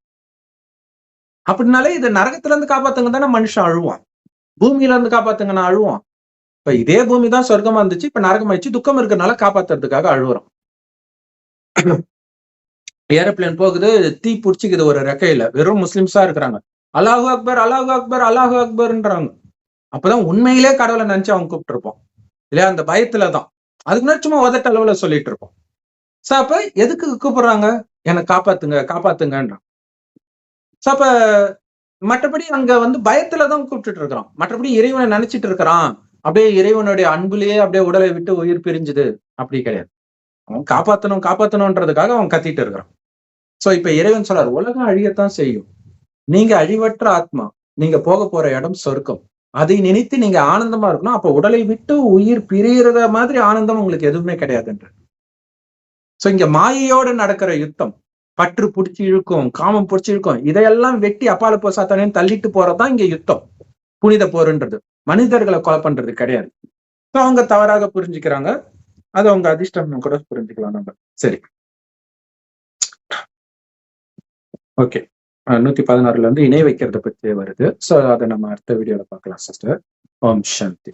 அப்படின்னாலே இது நரகத்துல இருந்து காப்பாத்துங்க தானே மனுஷன் அழுவான். பூமியில இருந்து காப்பாத்துங்கன்னா அழுவான். இப்ப இதே பூமி தான் சொர்க்கமா இருந்துச்சு, இப்ப நரகம் ஆயிடுச்சு, துக்கம் இருக்கிறதுனால காப்பாத்துறதுக்காக அழுவுறோம். ஏரோப்ளேன் போகுது, தீ பிடிச்சிக்குது ஒரு ரெக்கையில, வெறும் முஸ்லிம்ஸா இருக்கிறாங்க, அல்லாஹு அக்பர் அல்லாஹு அக்பர் அல்லாஹு அக்பர்ன்றாங்க. அப்பதான் உண்மையிலே கடவுளை நினைச்சு அவங்க கூப்பிட்டு இருப்போம் இல்லையா? அந்த பயத்துலதான். அதுக்கு முன்னாடி சும்மா உதட்ட அளவுல சொல்லிட்டு இருப்போம். சோ அப்ப எதுக்கு கூப்பிடுறாங்க? என்னை காப்பாத்துங்க காப்பாத்துங்கன்றான். சோ அப்ப மற்றபடி அங்க வந்து பயத்துலதான் கூப்பிட்டுட்டு இருக்கிறான், மற்றபடி இறைவனை நினைச்சிட்டு இருக்கிறான், அப்படியே இறைவனுடைய அன்புலயே அப்படியே உடலை விட்டு உயிர் பிரிஞ்சுது அப்படி கிடையாது. அவன் காப்பாத்தணும் காப்பாத்தணும்ன்றதுக்காக அவன் கத்திட்டு இருக்கிறான். சோ இப்ப இறைவன் சொல்றாரு, உலகம் அழியத்தான் செய்யும், நீங்க அழிவற்ற ஆத்மா, நீங்க போக போற இடம் சொர்க்கம், அதை நினைத்து நீங்க ஆனந்தமா இருக்கணும். அப்ப உடலை விட்டு உயிர் பிரியறத மாதிரி ஆனந்தம் உங்களுக்கு எதுவுமே கிடையாதுன்ற. சோ இங்க மாயையோடு நடக்கிற யுத்தம், பற்று பிடிச்சி இழுக்கும், காமம் பிடிச்சி இழுக்கும், இதையெல்லாம் வெட்டி அப்பால போ சாத்தானேன்னு தள்ளிட்டு போறதுதான் இங்க யுத்தம், புனித போருன்றது. மனிதர்களை கொலை பண்றது கிடையாது. அவங்க தவறாக புரிஞ்சுக்கிறாங்க, அது அவங்க அதிர்ஷ்டம் கூட புரிஞ்சுக்கலாம் நம்ம. சரி, ஓகே. 116 வந்து இணை வைக்கிறத பத்தி வருது. ஸோ அதை நம்ம அடுத்த வீடியோல பார்க்கலாம் சிஸ்டர். ஓம் சாந்தி.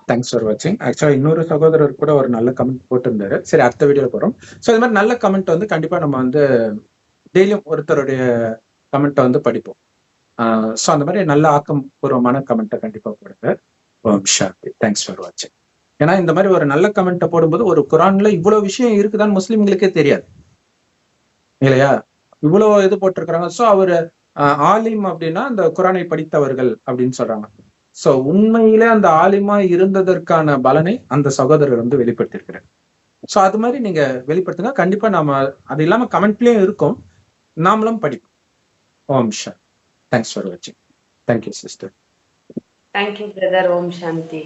தேங்க்ஸ் ஃபார் வாட்சிங். ஆக்சுவலா இன்னொரு சகோதரர் கூட ஒரு நல்ல கமெண்ட் போட்டிருந்தாரு. சரி, அடுத்த வீடியோல போறோம். ஸோ இது மாதிரி நல்ல கமெண்ட் வந்து கண்டிப்பா நம்ம வந்து டெய்லியும் ஒருத்தருடைய கமெண்ட்டை வந்து படிப்போம். ஸோ அந்த மாதிரி நல்ல ஆக்கம் பூர்வமான கமெண்ட்டை கண்டிப்பா போடுங்க. ஓம் சாந்தி. தேங்க்ஸ் ஃபார் வாட்சிங். ஏன்னா இந்த மாதிரி ஒரு நல்ல கமெண்ட்டை போடும்போது ஒரு குரான்ல இவ்வளவு விஷயம் இருக்குதான்னு முஸ்லிம்களுக்கே தெரியாது இல்லையா? இவ்வளவு இது போட்டிருக்கிறாங்க. ஸோ அவரு ஆலிம் அப்படின்னா அந்த குரானை படித்தவர்கள் அப்படின்னு சொல்றாங்க. ஸோ உண்மையிலே அந்த ஆலிமா இருந்ததற்கான பலனை அந்த சகோதரர் வந்து வெளிப்படுத்தியிருக்கிறார். ஸோ அது மாதிரி நீங்க வெளிப்படுத்துங்க. கண்டிப்பா நாம அது இல்லாம கமெண்ட்லயும் இருக்கும், நாமளும் படிப்போம். ஓம் சாந்தி. தேங்க்ஸ் ஃபார் வாட்சிங். Thank you sister. Thank you brother. ஓம் சாந்தி.